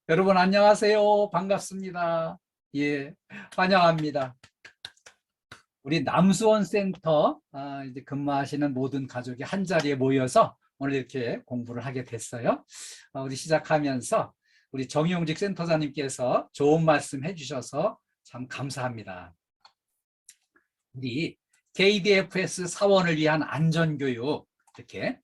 여러분 안녕하세요. 반갑습니다. 예, 환영합니다. 우리 남수원 센터 이제 근무하시는 모든 가족이 한 자리에 모여서 오늘 이렇게 공부를 하게 됐어요. 우리 시작하면서 우리 정용직 센터장님께서 좋은 말씀 해주셔서 참 감사합니다. 우리 KDFS 사원을 위한 안전교육, 이렇게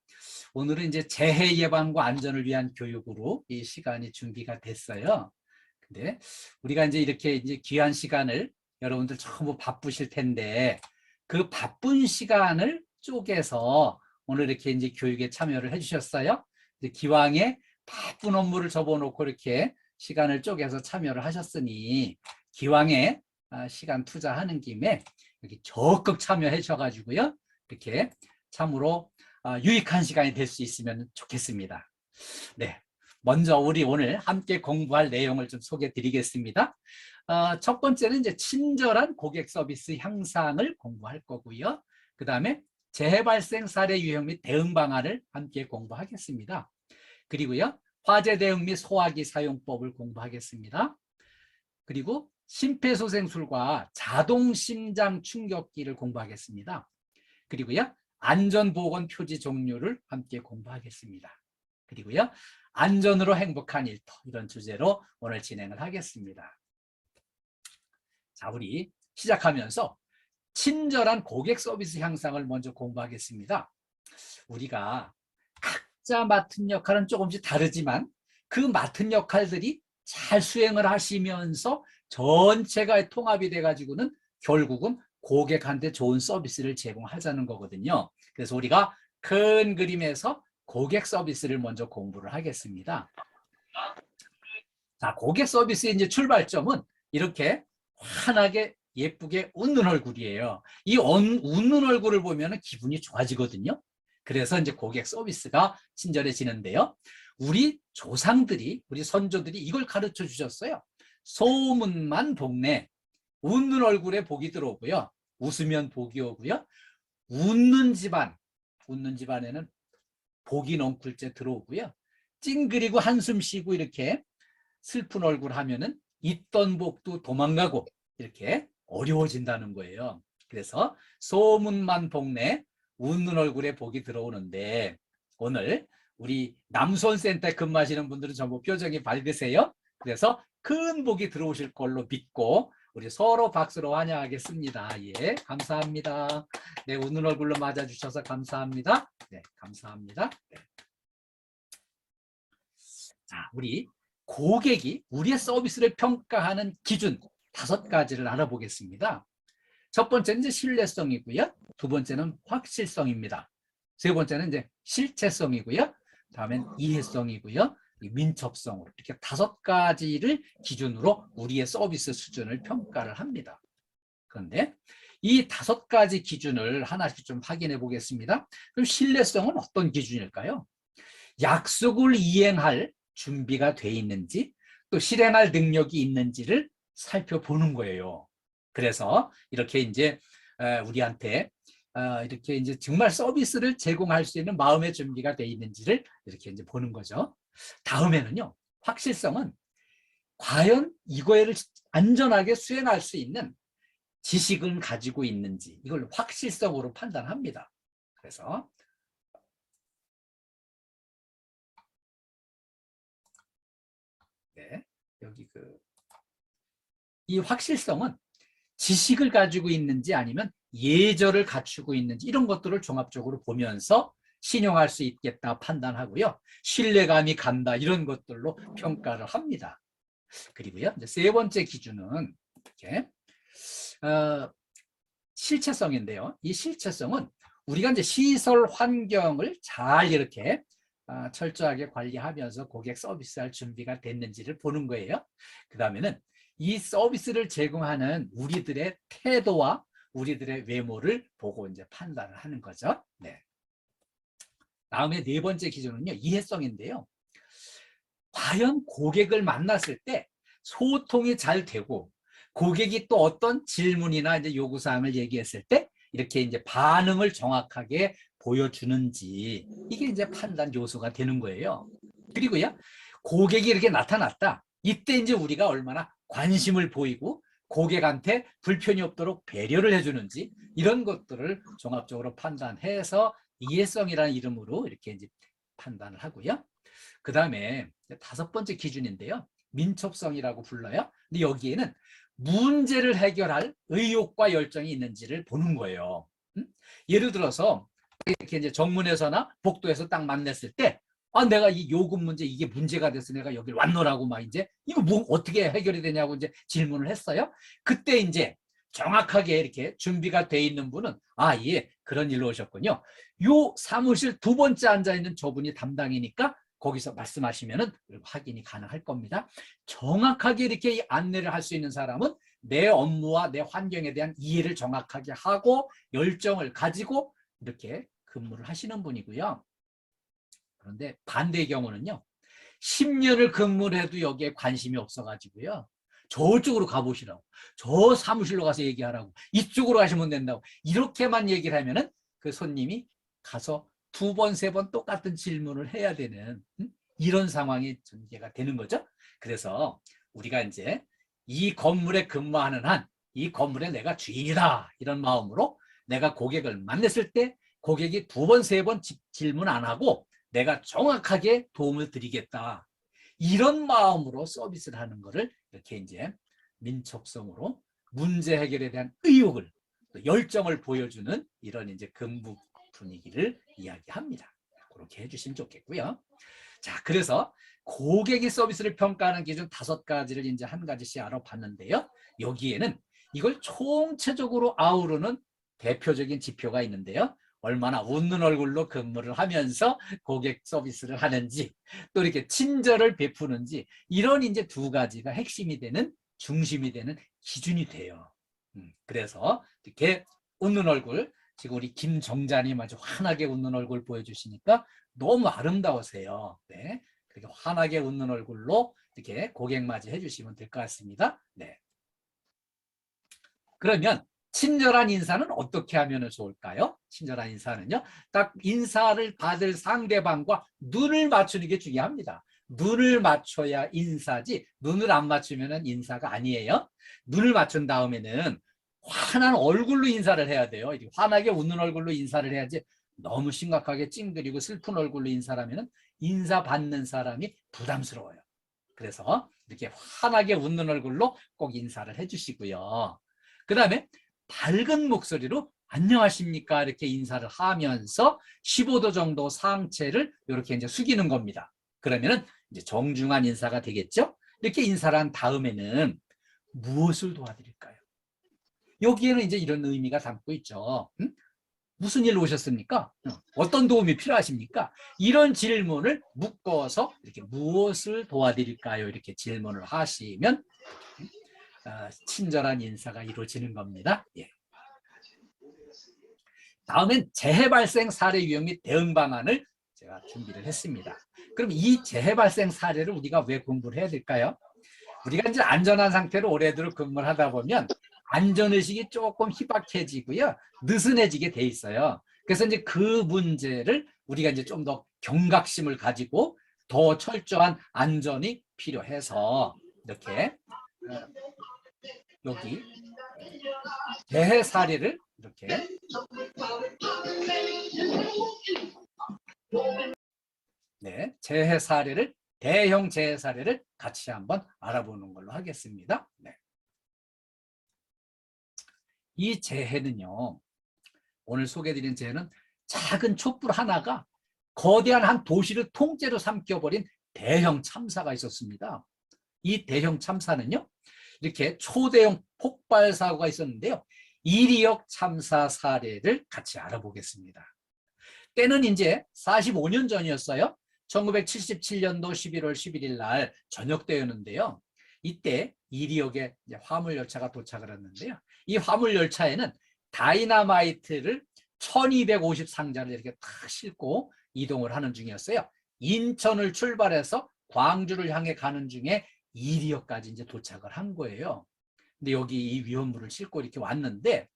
오늘은 이제 재해 예방과 안전을 위한 교육으로 이 시간이 준비가 됐어요. 근데 우리가 이제 이렇게 이제 귀한 시간을, 여러분들 전부 바쁘실 텐데 그 바쁜 시간을 쪼개서 오늘 이렇게 이제 교육에 참여를 해주셨어요. 이제 기왕에 바쁜 업무를 접어놓고 이렇게 시간을 쪼개서 참여를 하셨으니 기왕에 시간 투자하는 김에 여기 적극 참여해 주셔가지고요, 이렇게 참으로 유익한 시간이 될 수 있으면 좋겠습니다. 네, 먼저 우리 오늘 함께 공부할 내용을 좀 소개해 드리겠습니다. 첫 번째는 이제 친절한 고객 서비스 향상을 공부할 거고요. 그 다음에 재해 발생 사례 유형 및 대응 방안을 함께 공부하겠습니다. 그리고요, 화재 대응 및 소화기 사용법을 공부하겠습니다. 그리고 심폐소생술과 자동 심장 충격기를 공부하겠습니다. 그리고요, 안전보건 표지 종류를 함께 공부하겠습니다. 그리고요, 안전으로 행복한 일터, 이런 주제로 오늘 진행을 하겠습니다. 자, 우리 시작하면서 친절한 고객 서비스 향상을 먼저 공부하겠습니다. 우리가 각자 맡은 역할은 조금씩 다르지만 그 맡은 역할들이 잘 수행을 하시면서 전체가 통합이 돼가지고는 결국은 고객한테 좋은 서비스를 제공하자는 거거든요. 그래서 우리가 큰 그림에서 고객 서비스를 먼저 공부를 하겠습니다. 자, 고객 서비스의 이제 출발점은 이렇게 환하게 예쁘게 웃는 얼굴이에요. 이 웃는 얼굴을 보면 기분이 좋아지거든요. 그래서 이제 고객 서비스가 친절해지는데요. 우리 조상들이, 우리 선조들이 이걸 가르쳐 주셨어요. 소문만 복내, 웃는 얼굴에 복이 들어오고요. 웃으면 복이 오고요. 웃는 집안에는 복이 넝쿨째 들어오고요. 찡그리고 한숨 쉬고 이렇게 슬픈 얼굴 하면은 있던 복도 도망가고 이렇게 어려워진다는 거예요. 그래서 소문만 복내, 웃는 얼굴에 복이 들어오는데, 오늘 우리 남손센터에 근무하시는 분들은 전부 표정이 밝으세요. 그래서 큰 복이 들어오실 걸로 믿고 우리 서로 박수로 환영하겠습니다. 예, 감사합니다. 네, 웃는 얼굴로 맞아주셔서 감사합니다. 네, 감사합니다. 네. 자, 우리 고객이 우리의 서비스를 평가하는 기준 5가지를 알아보겠습니다. 첫 번째는 이제 신뢰성이고요. 두 번째는 확실성입니다. 세 번째는 이제 실체성이고요. 다음엔 이해성이고요. 민첩성으로 이렇게 5가지를 기준으로 우리의 서비스 수준을 평가를 합니다. 그런데 이 5가지 기준을 하나씩 좀 확인해 보겠습니다. 그럼 신뢰성은 어떤 기준일까요? 약속을 이행할 준비가 돼 있는지, 또 실행할 능력이 있는지를 살펴보는 거예요. 그래서 이렇게 이제 우리한테 이렇게 이제 정말 서비스를 제공할 수 있는 마음의 준비가 돼 있는지를 이렇게 이제 보는 거죠. 다음에는요, 확실성은 과연 이거를 안전하게 수행할 수 있는 지식을 가지고 있는지, 이걸 확실성으로 판단합니다. 그래서 네, 여기 이 확실성은 지식을 가지고 있는지 아니면 예절을 갖추고 있는지, 이런 것들을 종합적으로 보면서 신용할 수 있겠다 판단하고요. 신뢰감이 간다, 이런 것들로 평가를 합니다. 그리고요, 이제 세 번째 기준은 이렇게 실체성인데요. 이 실체성은 우리가 이제 시설 환경을 잘 이렇게 철저하게 관리하면서 고객 서비스할 준비가 됐는지를 보는 거예요. 그 다음에는 이 서비스를 제공하는 우리들의 태도와 우리들의 외모를 보고 이제 판단을 하는 거죠. 네. 다음에 네 번째 기준은요, 이해성인데요. 과연 고객을 만났을 때 소통이 잘 되고, 고객이 또 어떤 질문이나 이제 요구사항을 얘기했을 때 이렇게 이제 반응을 정확하게 보여주는지, 이게 이제 판단 요소가 되는 거예요. 그리고요, 고객이 이렇게 나타났다. 이때 이제 우리가 얼마나 관심을 보이고 고객한테 불편이 없도록 배려를 해주는지 이런 것들을 종합적으로 판단해서 이해성이라는 이름으로 이렇게 이제 판단을 하고요. 그 다음에 5번째 기준인데요. 민첩성이라고 불러요. 근데 여기에는 문제를 해결할 의욕과 열정이 있는지를 보는 거예요. 예를 들어서 이렇게 이제 정문에서나 복도에서 딱 만났을 때 내가 이 요금 문제 이게 문제가 돼서 내가 여기 왔노라고 막 이제 이거 뭐 어떻게 해결이 되냐고 이제 질문을 했어요. 그때 이제 정확하게 이렇게 준비가 돼 있는 분은 예, 그런 일로 오셨군요. 요 사무실 2번째 앉아 있는 저분이 담당이니까 거기서 말씀하시면은 확인이 가능할 겁니다. 정확하게 이렇게 안내를 할 수 있는 사람은 내 업무와 내 환경에 대한 이해를 정확하게 하고 열정을 가지고 이렇게 근무를 하시는 분이고요. 그런데 반대의 경우는요. 10년을 근무를 해도 여기에 관심이 없어가지고요. 저쪽으로 가보시라고. 저 사무실로 가서 얘기하라고. 이쪽으로 가시면 된다고. 이렇게만 얘기를 하면은 그 손님이 가서 2번, 3번 똑같은 질문을 해야 되는 이런 상황이 전개가 되는 거죠. 그래서 우리가 이제 이 건물에 근무하는 한 이 건물에 내가 주인이다. 이런 마음으로 내가 고객을 만났을 때 고객이 2번, 3번 질문 안 하고 내가 정확하게 도움을 드리겠다. 이런 마음으로 서비스를 하는 거를 이렇게 이제 민첩성으로 문제 해결에 대한 의욕을 열정을 보여주는 이런 이제 근무 분위기를 이야기합니다. 그렇게 해주시면 좋겠고요. 자, 그래서 고객이 서비스를 평가하는 기준 5가지를 이제 한 가지씩 알아봤는데요. 여기에는 이걸 총체적으로 아우르는 대표적인 지표가 있는데요. 얼마나 웃는 얼굴로 근무를 하면서 고객 서비스를 하는지 또 이렇게 친절을 베푸는지 이런 이제 2가지가 핵심이 되는 중심이 되는 기준이 돼요. 그래서 이렇게 웃는 얼굴 지금 우리 김정자님 아주 환하게 웃는 얼굴 보여주시니까 너무 아름다우세요. 네, 그렇게 환하게 웃는 얼굴로 이렇게 고객 맞이해 주시면 될 것 같습니다. 네. 그러면 친절한 인사는 어떻게 하면 좋을까요? 친절한 인사는요. 딱 인사를 받을 상대방과 눈을 맞추는 게 중요합니다. 눈을 맞춰야 인사지 눈을 안 맞추면 인사가 아니에요. 눈을 맞춘 다음에는 환한 얼굴로 인사를 해야 돼요. 환하게 웃는 얼굴로 인사를 해야지 너무 심각하게 찡그리고 슬픈 얼굴로 인사를 하면 인사 받는 사람이 부담스러워요. 그래서 이렇게 환하게 웃는 얼굴로 꼭 인사를 해주시고요. 그 다음에 밝은 목소리로 안녕하십니까 이렇게 인사를 하면서 15도 정도 상체를 이렇게 이제 숙이는 겁니다. 그러면은 이제 정중한 인사가 되겠죠. 이렇게 인사를 한 다음에는 무엇을 도와드릴까요? 여기에는 이제 이런 의미가 담고 있죠. 무슨 일로 오셨습니까? 어떤 도움이 필요하십니까? 이런 질문을 묶어서 이렇게 무엇을 도와드릴까요? 이렇게 질문을 하시면 친절한 인사가 이루어지는 겁니다. 예. 다음엔 재해 발생 사례 유형 및 대응 방안을 제가 준비를 했습니다. 그럼 이 재해 발생 사례를 우리가 왜 공부를 해야 될까요? 우리가 이제 안전한 상태로 오래도록 근무를 하다 보면 안전의식이 조금 희박해지고요. 느슨해지게 돼 있어요. 그래서 이제 그 문제를 우리가 이제 좀 더 경각심을 가지고 더 철저한 안전이 필요해서 이렇게 여기 재해 사례를 이렇게 네, 재해 사례를 대형 재해 사례를 같이 한번 알아보는 걸로 하겠습니다. 네. 이 재해는요. 오늘 소개해드린 재해는 작은 촛불 하나가 거대한 한 도시를 통째로 삼켜버린 대형 참사가 있었습니다. 이 대형 참사는요. 이렇게 초대형 폭발 사고가 있었는데요. 이리역 참사 사례를 같이 알아보겠습니다. 때는 이제 45년 전이었어요. 1977년도 11월 11일 날 저녁 때였는데요. 이때 이리역에 화물열차가 도착을 했는데요. 이 화물열차에는 다이나마이트를 1250상자를 이렇게 탁 싣고 이동을 하는 중이었어요. 인천을 출발해서 광주를 향해 가는 중에 이리역까지 이제 도착을 한 거예요. 근데 여기 이 위험물을 싣고 이렇게 왔는데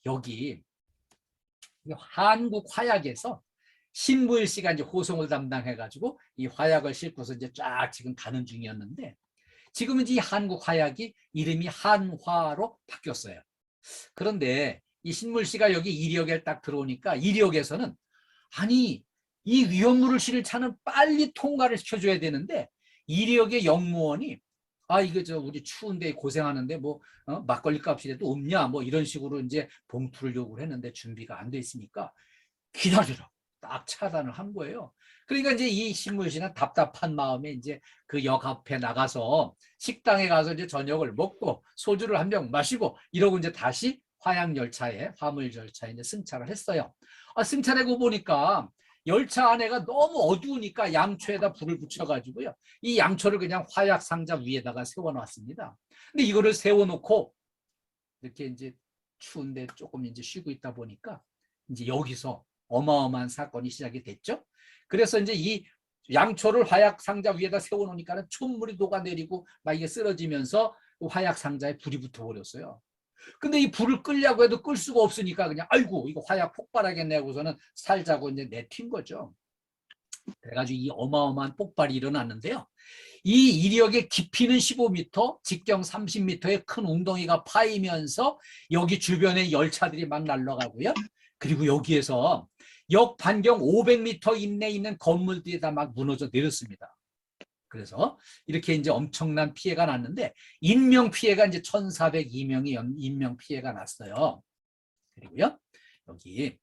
여기 한국 화약에서 신부일 씨가 이제 호송을 담당해가지고 이 화약을 싣고서 이제 쫙 지금 가는 중이었는데 지금은 이 한국 화약이 이름이 한화로 바뀌었어요. 그런데 이 신물씨가 여기 이력에 딱 들어오니까 이력에서는 아니 이 위험물을 실을 차는 빨리 통과를 시켜줘야 되는데 이력의 영무원이 아 이거 저 우리 추운데 고생하는데 뭐 막걸리 값이라도 없냐 뭐 이런 식으로 이제 봉투를 요구를 했는데 준비가 안 돼 있으니까 기다리라 딱 차단을 한 거예요. 그러니까 이제 이 신문씨는 답답한 마음에 이제 그 역 앞에 나가서 식당에 가서 이제 저녁을 먹고 소주를 한 병 마시고 이러고 이제 다시 화양열차에 화물열차에 이제 승차를 했어요. 승차되고 보니까 열차 안에가 너무 어두우니까 양초에다 불을 붙여가지고요. 이 양초를 그냥 화약 상자 위에다가 세워놨습니다. 근데 이거를 세워놓고 이렇게 이제 추운데 조금 이제 쉬고 있다 보니까 이제 여기서 어마어마한 사건이 시작이 됐죠. 그래서 이제 이 양초를 화약 상자 위에다 세워놓으니까 촛물이 녹아내리고 막 이게 쓰러지면서 화약 상자에 불이 붙어버렸어요. 근데 이 불을 끌려고 해도 끌 수가 없으니까 그냥 아이고 이거 화약 폭발하겠네 하고서는 살자고 이제 내튄 거죠. 그래가지고 이 어마어마한 폭발이 일어났는데요. 이 이력의 깊이는 15m, 직경 30m의 큰 웅덩이가 파이면서 여기 주변에 열차들이 막 날아가고요. 그리고 여기에서 역 반경 500m 이내에 있는 건물들이 다 막 무너져 내렸습니다. 그래서 이렇게 이제 엄청난 피해가 났는데 인명 피해가 이제 1,402명이 인명 피해가 났어요. 그리고요. 여기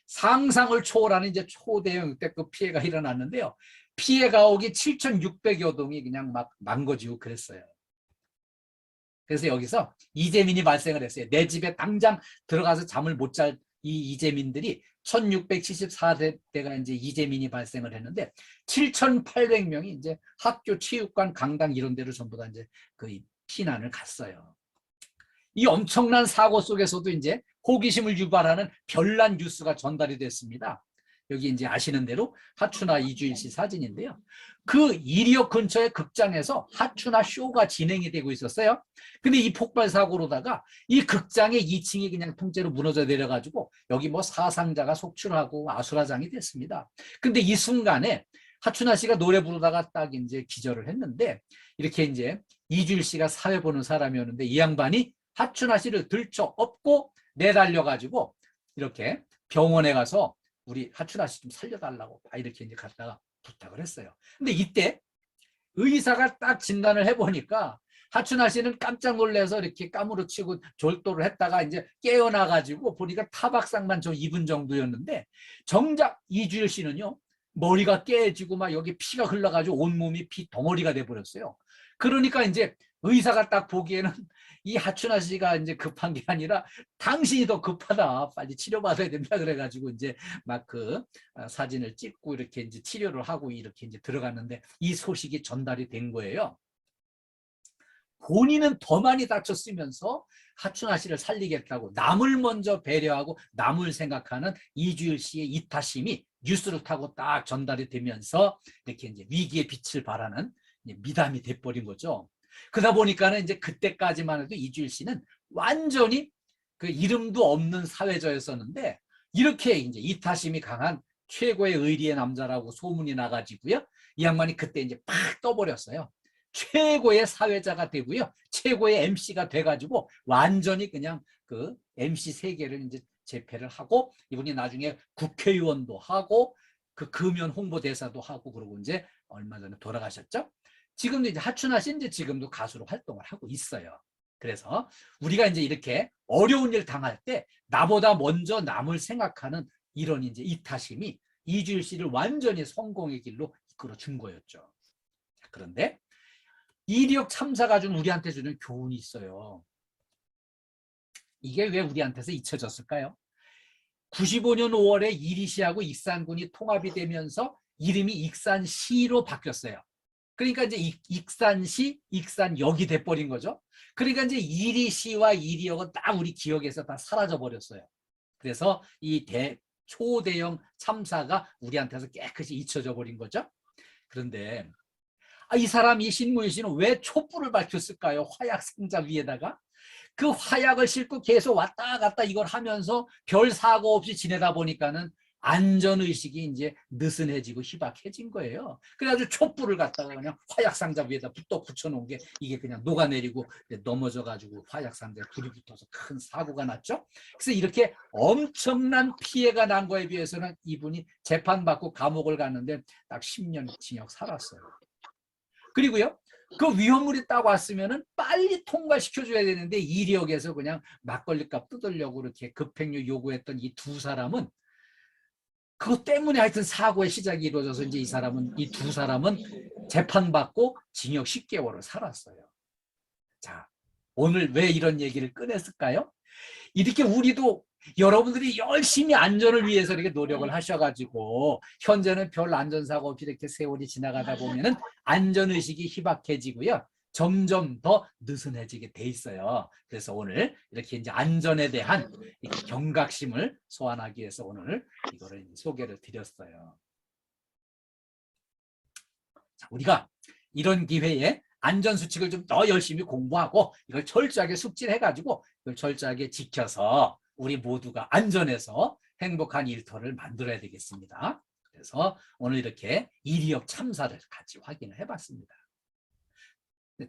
상상을 초월하는 이제 초대형 역대급 피해가 일어났는데요. 피해 가옥이 7,600여 동이 그냥 막 망가지고 그랬어요. 그래서 여기서 이재민이 발생을 했어요. 내 집에 당장 들어가서 잠을 못 잘 이 이재민들이 1674대가 이제 이재민이 발생을 했는데 7,800명이 이제 학교, 체육관, 강당 이런 데로 전부 다 이제 그 피난을 갔어요. 이 엄청난 사고 속에서도 이제 호기심을 유발하는 별난 뉴스가 전달이 됐습니다. 여기 이제 아시는 대로 하추나 이주일씨 사진인데요. 그 이리역 근처의 극장에서 하추나 쇼가 진행이 되고 있었어요. 근데 이 폭발 사고로다가 이 극장의 2층이 그냥 통째로 무너져 내려가지고 여기 뭐 사상자가 속출하고 아수라장이 됐습니다. 근데 이 순간에 하추나 씨가 노래 부르다가 딱 이제 기절을 했는데 이렇게 이제 이주일 씨가 사회 보는 사람이었는데 이 양반이 하추나 씨를 들쳐 업고 내달려가지고 이렇게 병원에 가서 우리 하추나 씨 좀 살려달라고 이렇게 이제 갔다가 부탁을 했어요. 근데 이때 의사가 딱 진단을 해보니까 하추나 씨는 깜짝 놀라서 이렇게 까무러치고 졸도를 했다가 이제 깨어나가지고 보니까 타박상만 좀 입은 정도였는데 정작 이주일 씨는요 머리가 깨지고 막 여기 피가 흘러가지고 온몸이 피 덩어리가 돼버렸어요. 그러니까 이제 의사가 딱 보기에는 이 하추나 씨가 이제 급한 게 아니라 당신이 더 급하다. 빨리 치료받아야 된다. 그래가지고 이제 막 그 사진을 찍고 이렇게 이제 치료를 하고 이렇게 이제 들어갔는데 이 소식이 전달이 된 거예요. 본인은 더 많이 다쳤으면서 하추나 씨를 살리겠다고 남을 먼저 배려하고 남을 생각하는 이주일 씨의 이타심이 뉴스를 타고 딱 전달이 되면서 이렇게 이제 위기의 빛을 발하는 미담이 돼버린 거죠. 그러다 보니까는 이제 그때까지만 해도 이주일 씨는 완전히 그 이름도 없는 사회자였었는데 이렇게 이제 이타심이 강한 최고의 의리의 남자라고 소문이 나가지고요. 이 양반이 그때 이제 팍 떠버렸어요. 최고의 사회자가 되고요. 최고의 MC가 돼가지고 완전히 그냥 그 MC 세계를 이제 제패를 하고 이분이 나중에 국회의원도 하고 그 금연 홍보대사도 하고 그러고 이제 얼마 전에 돌아가셨죠. 지금도 이제 하추나 씨 이제 지금도 가수로 활동을 하고 있어요. 그래서 우리가 이제 이렇게 어려운 일 당할 때 나보다 먼저 남을 생각하는 이런 이제 이타심이 이주일 씨를 완전히 성공의 길로 이끌어 준 거였죠. 그런데 이리역 참사가 준 우리한테 주는 교훈이 있어요. 이게 왜 우리한테서 잊혀졌을까요? 95년 5월에 이리시하고 익산군이 통합이 되면서 이름이 익산시로 바뀌었어요. 그러니까 이제 익산시, 익산역이 돼버린 거죠. 그러니까 이제 이리시와 이리역은 딱 우리 기억에서 다 사라져 버렸어요. 그래서 이 초대형 참사가 우리한테서 깨끗이 잊혀져 버린 거죠. 그런데 이 사람 이 신무일 씨는 왜 촛불을 밝혔을까요? 화약 상자 위에다가 그 화약을 싣고 계속 왔다 갔다 이걸 하면서 별 사고 없이 지내다 보니까는 안전의식이 이제 느슨해지고 희박해진 거예요. 그래가지고 촛불을 갖다가 그냥 화약상자 위에다 또 붙여놓은 게 이게 그냥 녹아내리고 넘어져가지고 화약상자에 불이 붙어서 큰 사고가 났죠. 그래서 이렇게 엄청난 피해가 난 거에 비해서는 이분이 재판받고 감옥을 갔는데 딱 10년 징역 살았어요. 그리고요, 그 위험물이 딱 왔으면은 빨리 통과시켜줘야 되는데 이력에서 그냥 막걸리값 뜯으려고 이렇게 급행료 요구했던 이 두 사람은 그것 때문에 하여튼 사고의 시작이 이루어져서 이제 이 두 사람은 재판받고 징역 10개월을 살았어요. 자, 오늘 왜 이런 얘기를 꺼냈을까요? 이렇게 우리도 여러분들이 열심히 안전을 위해서 이렇게 노력을 하셔가지고 현재는 별 안전사고 없이 이렇게 세월이 지나가다 보면은 안전의식이 희박해지고요. 점점 더 느슨해지게 돼 있어요. 그래서 오늘 이렇게 이제 안전에 대한 경각심을 소환하기 위해서 오늘 이거를 소개를 드렸어요. 자, 우리가 이런 기회에 안전수칙을 좀 더 열심히 공부하고 이걸 철저하게 숙지해가지고 이걸 철저하게 지켜서 우리 모두가 안전해서 행복한 일터를 만들어야 되겠습니다. 그래서 오늘 이렇게 이리역 참사를 같이 확인을 해봤습니다.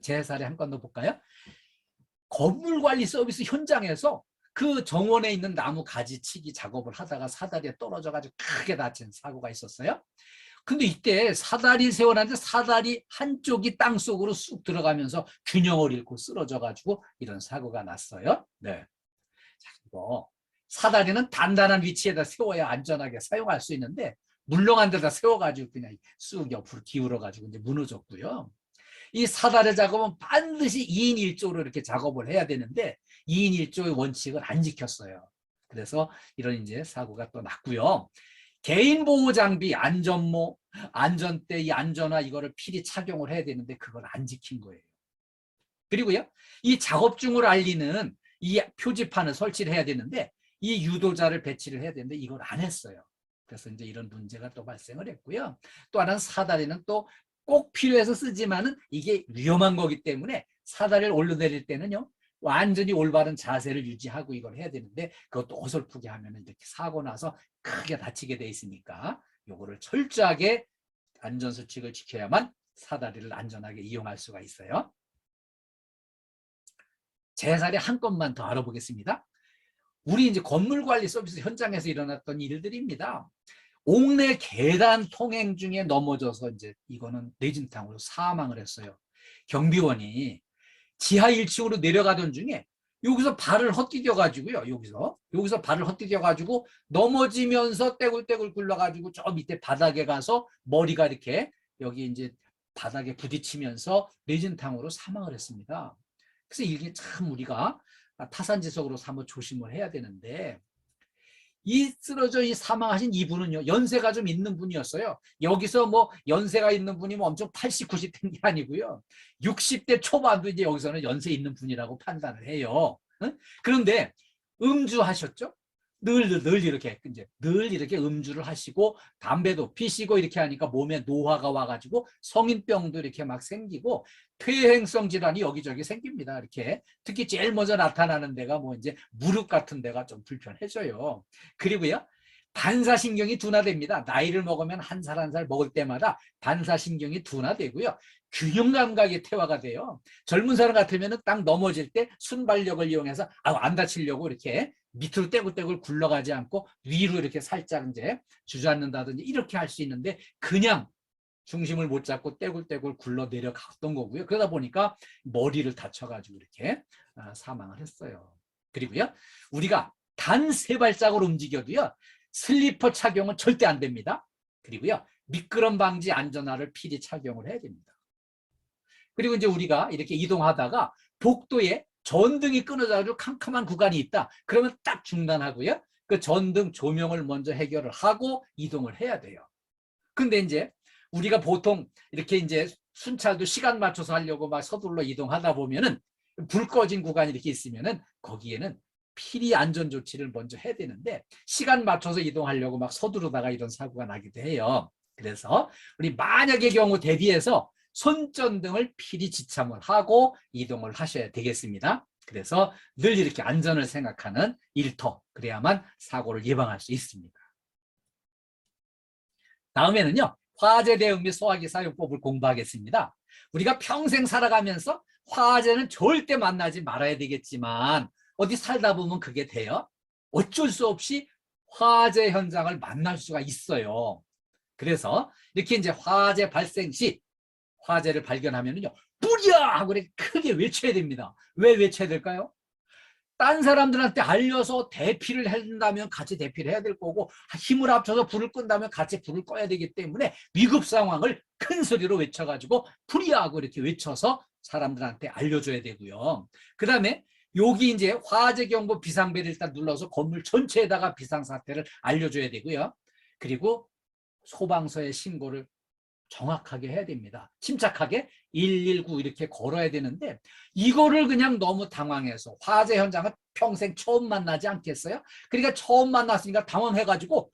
제 사례 한 건 더 볼까요? 건물관리 서비스 현장에서 그 정원에 있는 나무 가지치기 작업을 하다가 사다리에 떨어져가지고 크게 다친 사고가 있었어요. 근데 이때 사다리 세워놨는데 사다리 한쪽이 땅속으로 쑥 들어가면서 균형을 잃고 쓰러져가지고 이런 사고가 났어요. 네. 자, 그리고 사다리는 단단한 위치에다 세워야 안전하게 사용할 수 있는데 물렁한 데다 세워가지고 그냥 쑥 옆으로 기울어가지고 이제 무너졌고요. 이 사다리 작업은 반드시 2인 1조로 이렇게 작업을 해야 되는데 2인 1조의 원칙을 안 지켰어요. 그래서 이런 이제 사고가 또 났고요. 개인 보호 장비, 안전모, 안전대, 이 안전화 이거를 필히 착용을 해야 되는데 그걸 안 지킨 거예요. 그리고요, 이 작업 중을 알리는 이 표지판을 설치를 해야 되는데 이 유도자를 배치를 해야 되는데 이걸 안 했어요. 그래서 이제 이런 문제가 또 발생을 했고요. 또 하나는 사다리는 또 꼭 필요해서 쓰지만은 이게 위험한 거기 때문에 사다리를 올려내릴 때는요, 완전히 올바른 자세를 유지하고 이걸 해야 되는데 그것도 어설프게 하면 이렇게 사고 나서 크게 다치게 돼 있으니까 요거를 철저하게 안전수칙을 지켜야만 사다리를 안전하게 이용할 수가 있어요. 제 사례 한 건만 더 알아보겠습니다. 우리 이제 건물관리 서비스 현장에서 일어났던 일들입니다. 옥내 계단 통행 중에 넘어져서 이제 이거는 뇌진탕으로 사망을 했어요. 경비원이 지하 1층으로 내려가던 중에 여기서 발을 헛디뎌 가지고요. 여기서 발을 헛디뎌 가지고 넘어지면서 떼굴떼굴 굴러 가지고 저 밑에 바닥에 가서 머리가 이렇게 여기 이제 바닥에 부딪히면서 뇌진탕으로 사망을 했습니다. 그래서 이게 참 우리가 타산지석으로 삼아 조심을 해야 되는데 이 쓰러져 이 사망하신 이분은요, 연세가 좀 있는 분이었어요. 여기서 뭐 연세가 있는 분이 뭐 엄청 80, 90 된 게 아니고요. 60대 초반도 이제 여기서는 연세 있는 분이라고 판단을 해요. 응? 그런데 음주하셨죠? 늘 이렇게 이제 늘 이렇게 음주를 하시고 담배도 피시고 이렇게 하니까 몸에 노화가 와가지고 성인병도 이렇게 막 생기고 퇴행성 질환이 여기저기 생깁니다. 이렇게 특히 제일 먼저 나타나는 데가 뭐 이제 무릎 같은 데가 좀 불편해져요. 그리고요, 반사신경이 둔화됩니다. 나이를 먹으면 한 살 한 살 먹을 때마다 반사신경이 둔화되고요. 균형 감각이 퇴화가 돼요. 젊은 사람 같으면 딱 넘어질 때 순발력을 이용해서 안 다치려고 이렇게 밑으로 떼굴떼굴 굴러가지 않고 위로 이렇게 살짝 이제 주저앉는다든지 이렇게 할 수 있는데 그냥 중심을 못 잡고 떼굴떼굴 굴러 내려갔던 거고요. 그러다 보니까 머리를 다쳐가지고 이렇게 사망을 했어요. 그리고요, 우리가 단 3발짝으로 움직여도요, 슬리퍼 착용은 절대 안 됩니다. 그리고요, 미끄럼 방지 안전화를 필히 착용을 해야 됩니다. 그리고 이제 우리가 이렇게 이동하다가 복도에 전등이 끊어져가지고 캄캄한 구간이 있다. 그러면 딱 중단하고요, 그 전등 조명을 먼저 해결을 하고 이동을 해야 돼요. 근데 이제 우리가 보통 이렇게 이제 순찰도 시간 맞춰서 하려고 막 서둘러 이동하다 보면은 불 꺼진 구간이 이렇게 있으면은 거기에는 필히 안전 조치를 먼저 해야 되는데 시간 맞춰서 이동하려고 막 서두르다가 이런 사고가 나기도 해요. 그래서 우리 만약의 경우 대비해서 손전등을 필히 지참을 하고 이동을 하셔야 되겠습니다. 그래서 늘 이렇게 안전을 생각하는 일터, 그래야만 사고를 예방할 수 있습니다. 다음에는요, 화재 대응 및 소화기 사용법을 공부하겠습니다. 우리가 평생 살아가면서 화재는 절대 만나지 말아야 되겠지만 어디 살다 보면 그게 돼요. 어쩔 수 없이 화재 현장을 만날 수가 있어요. 그래서 이렇게 이제 화재 발생 시 화재를 발견하면요, 뿌리야 하고 크게 외쳐야 됩니다. 왜 외쳐야 될까요? 딴 사람들한테 알려서 대피를 한다면 같이 대피를 해야 될 거고, 힘을 합쳐서 불을 끈다면 같이 불을 꺼야 되기 때문에 위급 상황을 큰 소리로 외쳐가지고 불이하고 이렇게 외쳐서 사람들한테 알려줘야 되고요. 그 다음에 여기 이제 화재경보 비상벨을 일단 눌러서 건물 전체에다가 비상사태를 알려줘야 되고요. 그리고 소방서에 신고를 정확하게 해야 됩니다. 침착하게 119 이렇게 걸어야 되는데, 이거를 그냥 너무 당황해서, 화재 현장을 평생 처음 만나지 않겠어요? 그러니까 처음 만났으니까 당황해가지고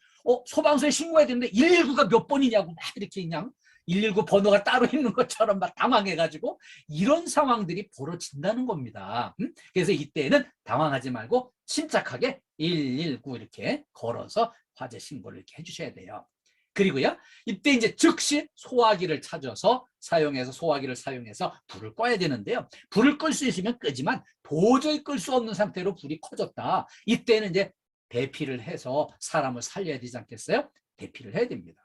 소방서에 신고해야 되는데 119가 몇 번이냐고 막 이렇게 그냥 119 번호가 따로 있는 것처럼 막 당황해가지고 이런 상황들이 벌어진다는 겁니다. 그래서 이때는 당황하지 말고 침착하게 119 이렇게 걸어서 화재 신고를 이렇게 해주셔야 돼요. 그리고요, 이때 이제 즉시 소화기를 찾아서 소화기를 사용해서 불을 꺼야 되는데요. 불을 끌 수 있으면 끄지만 도저히 끌 수 없는 상태로 불이 커졌다. 이때는 이제 대피를 해서 사람을 살려야 되지 않겠어요? 대피를 해야 됩니다.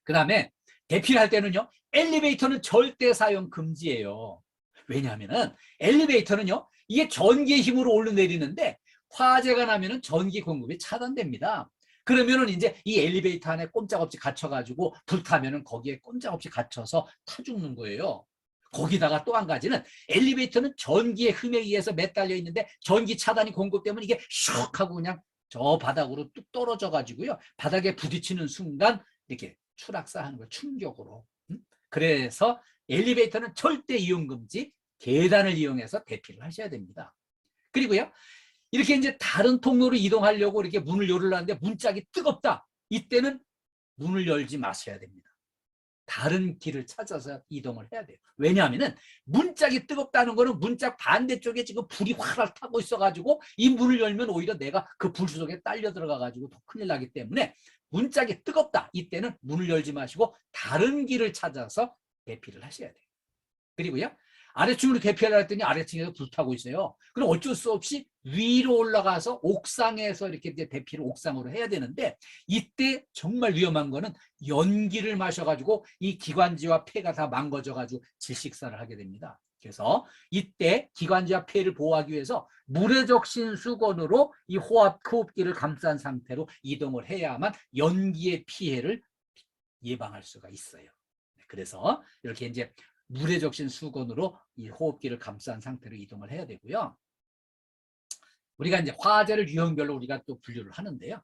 그 다음에 대피를 할 때는요, 엘리베이터는 절대 사용 금지예요. 왜냐하면은 엘리베이터는요, 이게 전기의 힘으로 오르내리는데 화재가 나면은 전기 공급이 차단됩니다. 그러면은 이제 이 엘리베이터 안에 꼼짝없이 갇혀가지고 불타면은 거기에 꼼짝없이 갇혀서 타 죽는 거예요. 거기다가 또 한 가지는 엘리베이터는 전기의 힘에 의해서 매달려 있는데 전기 차단이 공급되면 이게 슉 하고 그냥 저 바닥으로 뚝 떨어져 가지고요, 바닥에 부딪히는 순간 이렇게 추락사하는 거예요. 충격으로. 그래서 엘리베이터는 절대 이용 금지, 계단을 이용해서 대피를 하셔야 됩니다. 그리고요, 이렇게 이제 다른 통로로 이동하려고 이렇게 문을 열으려는데 문짝이 뜨겁다. 이때는 문을 열지 마셔야 됩니다. 다른 길을 찾아서 이동을 해야 돼요. 왜냐하면 문짝이 뜨겁다는 거는 문짝 반대쪽에 지금 불이 활활 타고 있어가지고 이 문을 열면 오히려 내가 그 불 속에 딸려 들어가가지고 더 큰일 나기 때문에 문짝이 뜨겁다. 이때는 문을 열지 마시고 다른 길을 찾아서 대피를 하셔야 돼요. 그리고요, 아래층으로 대피하려 했더니 아래층에서 불타고 있어요. 그럼 어쩔 수 없이 위로 올라가서 옥상에서 이렇게 이제 대피를 옥상으로 해야 되는데, 이때 정말 위험한 거는 연기를 마셔가지고 이 기관지와 폐가 다 망가져가지고 질식사를 하게 됩니다. 그래서 이때 기관지와 폐를 보호하기 위해서 물에 적신 수건으로 이 호흡기를 감싼 상태로 이동을 해야만 연기의 피해를 예방할 수가 있어요. 그래서 이렇게 이제 물에 적신 수건으로 이 호흡기를 감싼 상태로 이동을 해야 되고요. 우리가 이제 화재를 유형별로 우리가 또 분류를 하는데요.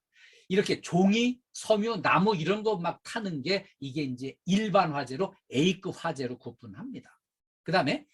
이렇게 종이, 섬유, 나무 이런 거 막 타는 게 이게 이제 일반 화재로 A급 화재로 구분합니다. 그 다음에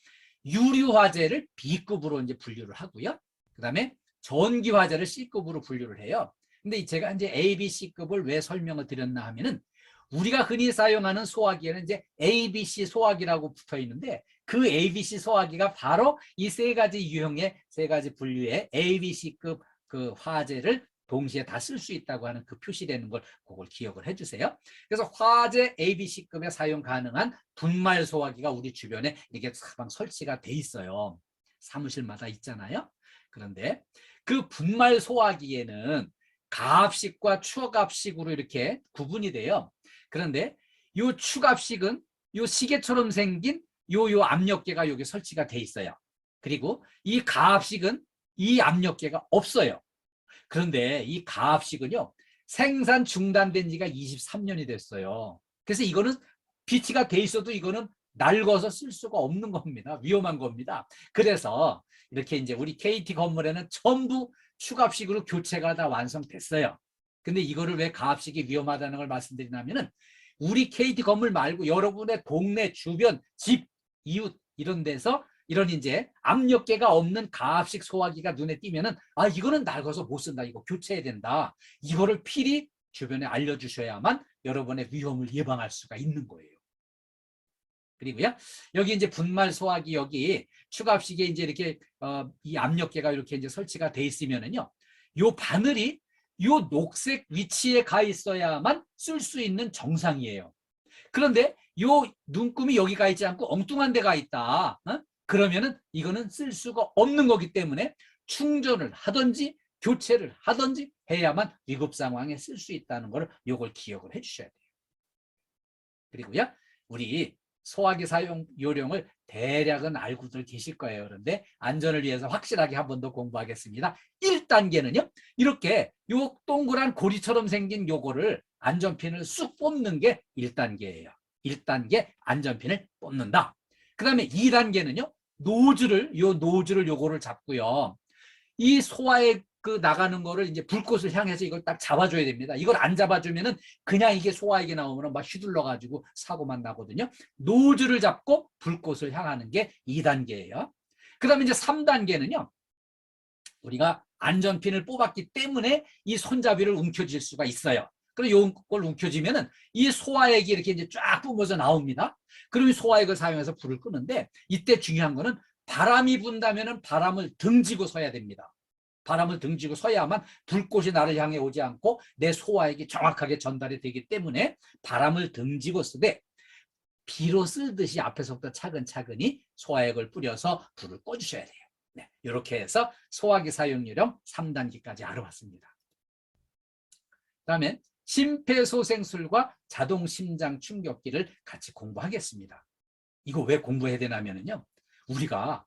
유류 화재를 B급으로 이제 분류를 하고요. 그 다음에 전기 화재를 C급으로 분류를 해요. 근데 제가 이제 A, B, C급을 왜 설명을 드렸나 하면은, 우리가 흔히 사용하는 소화기에는 이제 ABC 소화기라고 붙어 있는데, 그 ABC 소화기가 바로 이 세 가지 유형의 세 가지 분류의 ABC급 그 화재를 동시에 다 쓸 수 있다고 하는 그 표시되는 걸 그걸 기억을 해주세요. 그래서 화재 ABC급에 사용 가능한 분말 소화기가 우리 주변에 이게 사방 설치가 돼 있어요. 사무실마다 있잖아요. 그런데 그 분말 소화기에는 가압식과 추가압식으로 이렇게 구분이 돼요. 그런데 이 추가압식은 이 시계처럼 생긴 요 압력계가 여기 설치가 돼 있어요. 그리고 이 가압식은 이 압력계가 없어요. 그런데 이 가압식은요, 생산 중단된 지가 23년이 됐어요. 그래서 이거는 비치가 돼 있어도 이거는 낡아서 쓸 수가 없는 겁니다. 위험한 겁니다. 그래서 이렇게 이제 우리 KT 건물에는 전부 추가압식으로 교체가 다 완성됐어요. 근데 이거를 왜 가압식이 위험하다는 걸 말씀드리냐면은, 우리 KT 건물 말고 여러분의 동네 주변 집 이웃 이런 데서 이런 이제 압력계가 없는 가압식 소화기가 눈에 띄면은, 아, 이거는 낡아서 못 쓴다, 이거 교체해야 된다, 이거를 필히 주변에 알려주셔야만 여러분의 위험을 예방할 수가 있는 거예요. 그리고요, 여기 이제 분말 소화기 여기 추가압식에 이제 이렇게 이 압력계가 이렇게 이제 설치가 돼 있으면은요, 요 바늘이 요 녹색 위치에 가 있어야만 쓸 수 있는 정상이에요. 그런데 요 눈금이 여기 가 있지 않고 엉뚱한 데 가 있다. 그러면은 이거는 쓸 수가 없는 거기 때문에 충전을 하든지 교체를 하든지 해야만 위급 상황에 쓸 수 있다는 걸 요걸 기억을 해 주셔야 돼요. 그리고요, 우리 소화기 사용 요령을 대략은 알고들 계실 거예요. 그런데 안전을 위해서 확실하게 한 번 더 공부하겠습니다. 1단계는요, 이렇게 요 동그란 고리처럼 생긴 요거를 안전핀을 쑥 뽑는 게 1단계예요. 1단계 안전핀을 뽑는다. 그 다음에 2단계는요, 노즐을 요거를 잡고요. 이 소화액 그 나가는 거를 이제 불꽃을 향해서 이걸 딱 잡아줘야 됩니다. 이걸 안 잡아주면은 그냥 이게 소화액이 나오면 막 휘둘러 가지고 사고만 나거든요. 노즐을 잡고 불꽃을 향하는 게 2단계예요. 그 다음에 이제 3단계는요. 우리가 안전핀을 뽑았기 때문에 이 손잡이를 움켜쥘 수가 있어요. 그리고 이걸 움켜쥐면은 이 소화액이 이렇게 이제 쫙 뿜어져 나옵니다. 그러면 소화액을 사용해서 불을 끄는데, 이때 중요한 거는 바람이 분다면은 바람을 등지고 서야 됩니다. 바람을 등지고 서야만 불꽃이 나를 향해 오지 않고 내 소화액이 정확하게 전달이 되기 때문에 바람을 등지고 쓰되, 비로 쓸듯이 앞에서부터 차근차근히 소화액을 뿌려서 불을 꺼주셔야 돼요. 네, 이렇게 해서 소화기 사용 요령 3단계까지 알아봤습니다. 그다음에 심폐소생술과 자동 심장 충격기를 같이 공부하겠습니다. 이거 왜 공부해야 되냐면요, 우리가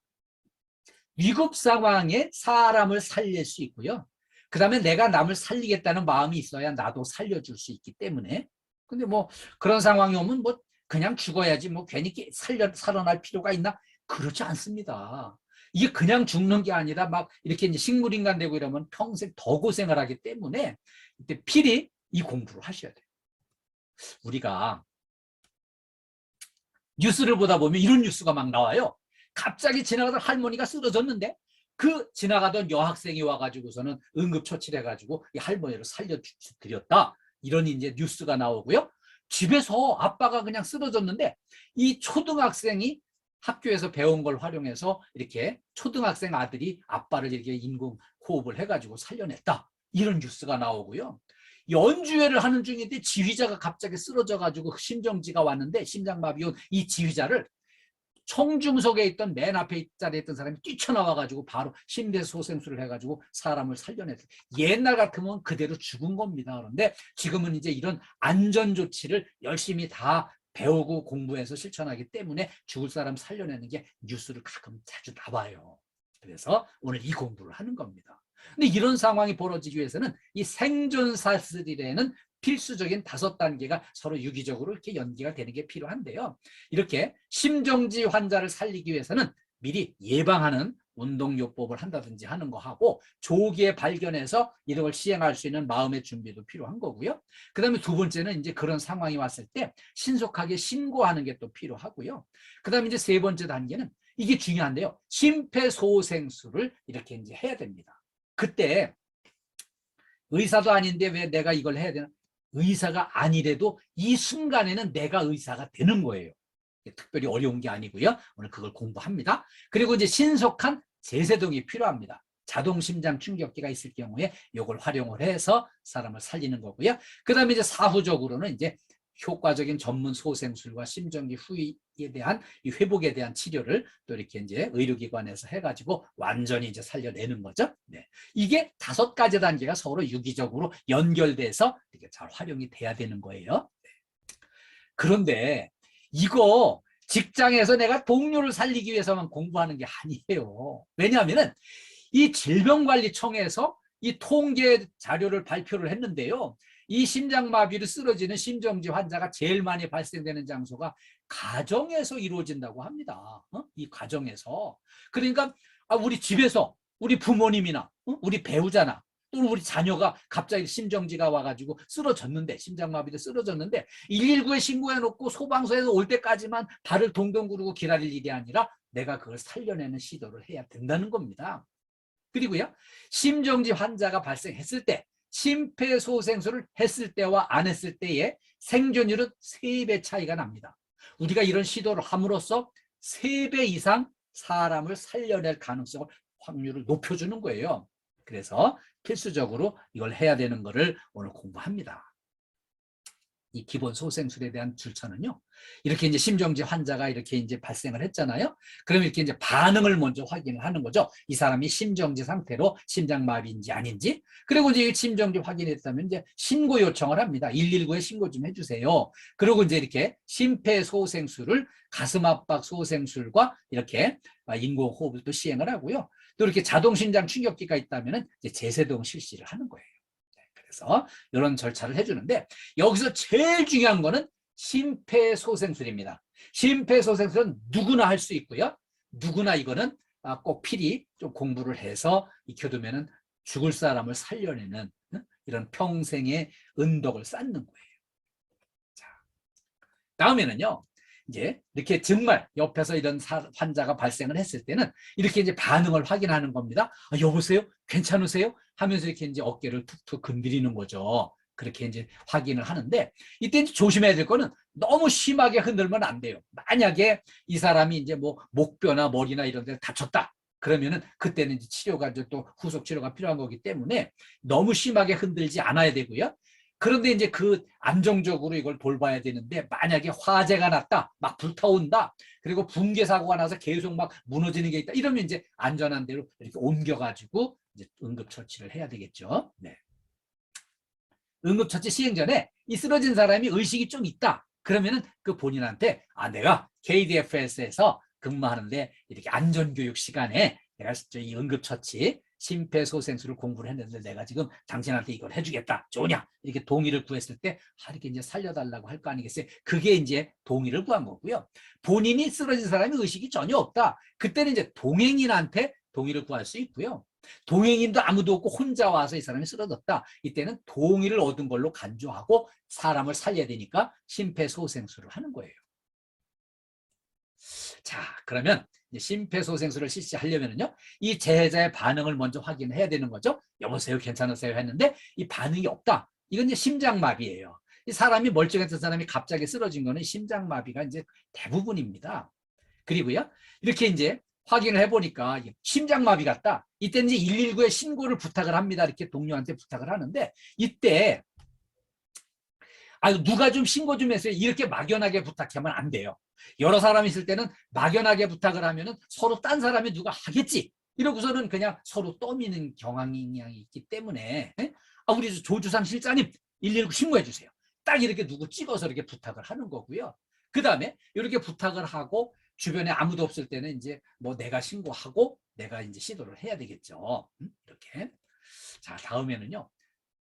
위급 상황에 사람을 살릴 수 있고요. 그 다음에 내가 남을 살리겠다는 마음이 있어야 나도 살려줄 수 있기 때문에. 근데 뭐 그런 상황이 오면 뭐 그냥 죽어야지 뭐 괜히 살아날 필요가 있나? 그렇지 않습니다. 이게 그냥 죽는 게 아니라 막 이렇게 이제 식물인간 되고 이러면 평생 더 고생을 하기 때문에 이때 필히 이 공부를 하셔야 돼요. 우리가 뉴스를 보다 보면 이런 뉴스가 막 나와요. 갑자기 지나가던 할머니가 쓰러졌는데 그 지나가던 여학생이 와가지고서는 응급처치해가지고 이 할머니를 살려드렸다. 이런 이제 뉴스가 나오고요. 집에서 아빠가 그냥 쓰러졌는데 이 초등학생이 학교에서 배운 걸 활용해서 이렇게 초등학생 아들이 아빠를 이렇게 인공 호흡을 해가지고 살려냈다. 이런 뉴스가 나오고요. 연주회를 하는 중인데 지휘자가 갑자기 쓰러져가지고 심정지가 왔는데 심장마비 온 이 지휘자를 청중석에 있던 맨 앞에 자리에 있던 사람이 뛰쳐나와가지고 바로 심폐소생술을 해가지고 사람을 살려냈어요. 옛날 같으면 그대로 죽은 겁니다. 그런데 지금은 이제 이런 안전조치를 열심히 다 배우고 공부해서 실천하기 때문에 죽을 사람 살려내는 게 뉴스를 가끔 자주 나와요. 그래서 오늘 이 공부를 하는 겁니다. 근데 이런 상황이 벌어지기 위해서는 이 생존사슬이라는 필수적인 5단계가 서로 유기적으로 이렇게 연계가 되는 게 필요한데요. 이렇게 심정지 환자를 살리기 위해서는 미리 예방하는 운동요법을 한다든지 하는 거 하고, 조기에 발견해서 이런 걸 시행할 수 있는 마음의 준비도 필요한 거고요. 그 다음에 2번째는 이제 그런 상황이 왔을 때 신속하게 신고하는 게 또 필요하고요. 그 다음에 이제 3번째 단계는 이게 중요한데요. 심폐소생술을 이렇게 이제 해야 됩니다. 그때 의사도 아닌데 왜 내가 이걸 해야 되나? 의사가 아니래도 이 순간에는 내가 의사가 되는 거예요. 특별히 어려운 게 아니고요. 오늘 그걸 공부합니다. 그리고 이제 신속한 제세동이 필요합니다. 자동 심장 충격기가 있을 경우에 이걸 활용을 해서 사람을 살리는 거고요. 그 다음에 이제 사후적으로는 이제 효과적인 전문 소생술과 심정지 후에 대한 이 회복에 대한 치료를 또 이렇게 이제 의료기관에서 해가지고 완전히 이제 살려내는 거죠. 네. 이게 5가지 단계가 서로 유기적으로 연결돼서 이렇게 잘 활용이 돼야 되는 거예요. 네. 그런데 이거 직장에서 내가 동료를 살리기 위해서만 공부하는 게 아니에요. 왜냐하면은 이 질병관리청에서 이 통계 자료를 발표를 했는데요. 이 심장마비로 쓰러지는 심정지 환자가 제일 많이 발생되는 장소가 가정에서 이루어진다고 합니다. 이 가정에서. 그러니까 우리 집에서 우리 부모님이나 우리 배우자나 또는 우리 자녀가 갑자기 심정지가 와가지고 쓰러졌는데, 심장마비로 쓰러졌는데 119에 신고해놓고 소방서에서 올 때까지만 발을 동동 구르고 기다릴 일이 아니라 내가 그걸 살려내는 시도를 해야 된다는 겁니다. 그리고요, 심정지 환자가 발생했을 때 심폐소생술을 했을 때와 안 했을 때의 생존율은 3배 차이가 납니다. 우리가 이런 시도를 함으로써 3배 이상 사람을 살려낼 가능성을, 확률을 높여주는 거예요. 그래서 필수적으로 이걸 해야 되는 거를 오늘 공부합니다. 이 기본 소생술에 대한 출처는요. 이렇게 이제 심정지 환자가 이렇게 이제 발생을 했잖아요. 그럼 이렇게 이제 반응을 먼저 확인을 하는 거죠. 이 사람이 심정지 상태로 심장마비인지 아닌지. 그리고 이제 심정지 확인했다면 이제 신고 요청을 합니다. 119에 신고 좀 해주세요. 그리고 이제 이렇게 심폐소생술을 가슴 압박 소생술과 이렇게 인공호흡을 또 시행을 하고요. 또 이렇게 자동심장 충격기가 있다면 이제 제세동 실시를 하는 거예요. 그래서 이런 절차를 해주는데 여기서 제일 중요한 거는 심폐소생술입니다. 심폐소생술은 누구나 할 수 있고요. 누구나 이거는 꼭 필히 좀 공부를 해서 익혀두면 죽을 사람을 살려내는 이런 평생의 은덕을 쌓는 거예요. 자, 다음에는요. 이제 이렇게 정말 옆에서 이런 환자가 발생을 했을 때는 이렇게 이제 반응을 확인하는 겁니다. 여보세요? 괜찮으세요? 하면서 이렇게 이제 어깨를 툭툭 건드리는 거죠. 그렇게 이제 확인을 하는데 이때 이제 조심해야 될 거는 너무 심하게 흔들면 안 돼요. 만약에 이 사람이 이제 뭐 목뼈나 머리나 이런 데 다쳤다. 그러면은 그때는 이제 치료가 이제 또 후속 치료가 필요한 거기 때문에 너무 심하게 흔들지 않아야 되고요. 그런데 이제 그 안정적으로 이걸 돌봐야 되는데 만약에 화재가 났다, 막 불타온다, 그리고 붕괴 사고가 나서 계속 막 무너지는 게 있다. 이러면 이제 안전한 데로 이렇게 옮겨가지고 이제 응급처치를 해야 되겠죠. 네. 응급처치 시행 전에 이 쓰러진 사람이 의식이 좀 있다. 그러면은 그 본인한테 내가 KDFS에서 근무하는데 이렇게 안전교육 시간에 내가 이 응급처치 심폐소생술을 공부를 했는데 내가 지금 당신한테 이걸 해주겠다. 좋으냐? 이렇게 동의를 구했을 때 이렇게 이제 살려달라고 할 거 아니겠어요? 그게 이제 동의를 구한 거고요. 본인이 쓰러진 사람이 의식이 전혀 없다. 그때는 이제 동행인한테 동의를 구할 수 있고요. 동행인도 아무도 없고 혼자 와서 이 사람이 쓰러졌다. 이때는 동의를 얻은 걸로 간주하고 사람을 살려야 되니까 심폐소생술을 하는 거예요. 자, 그러면 심폐소생술을 실시하려면요, 이 재해자의 반응을 먼저 확인해야 되는 거죠. 여보세요, 괜찮으세요? 했는데 이 반응이 없다. 이건 이제 심장마비예요. 이 사람이 멀쩡했던 사람이 갑자기 쓰러진 거는 심장마비가 이제 대부분입니다. 그리고요, 이렇게 이제 확인을 해보니까 심장마비 같다. 이때는 이제 119에 신고를 부탁을 합니다. 이렇게 동료한테 부탁을 하는데 이때 누가 좀 신고 좀 했어요. 이렇게 막연하게 부탁하면 안 돼요. 여러 사람이 있을 때는 막연하게 부탁을 하면은 서로 딴 사람이 누가 하겠지. 이러고서는 그냥 서로 떠미는 경향이 있기 때문에 우리 조주상 실장님 119 신고해 주세요. 딱 이렇게 누구 찍어서 이렇게 부탁을 하는 거고요. 그 다음에 이렇게 부탁을 하고 주변에 아무도 없을 때는 이제 뭐 내가 신고하고 내가 이제 시도를 해야 되겠죠. 이렇게. 자, 다음에는요.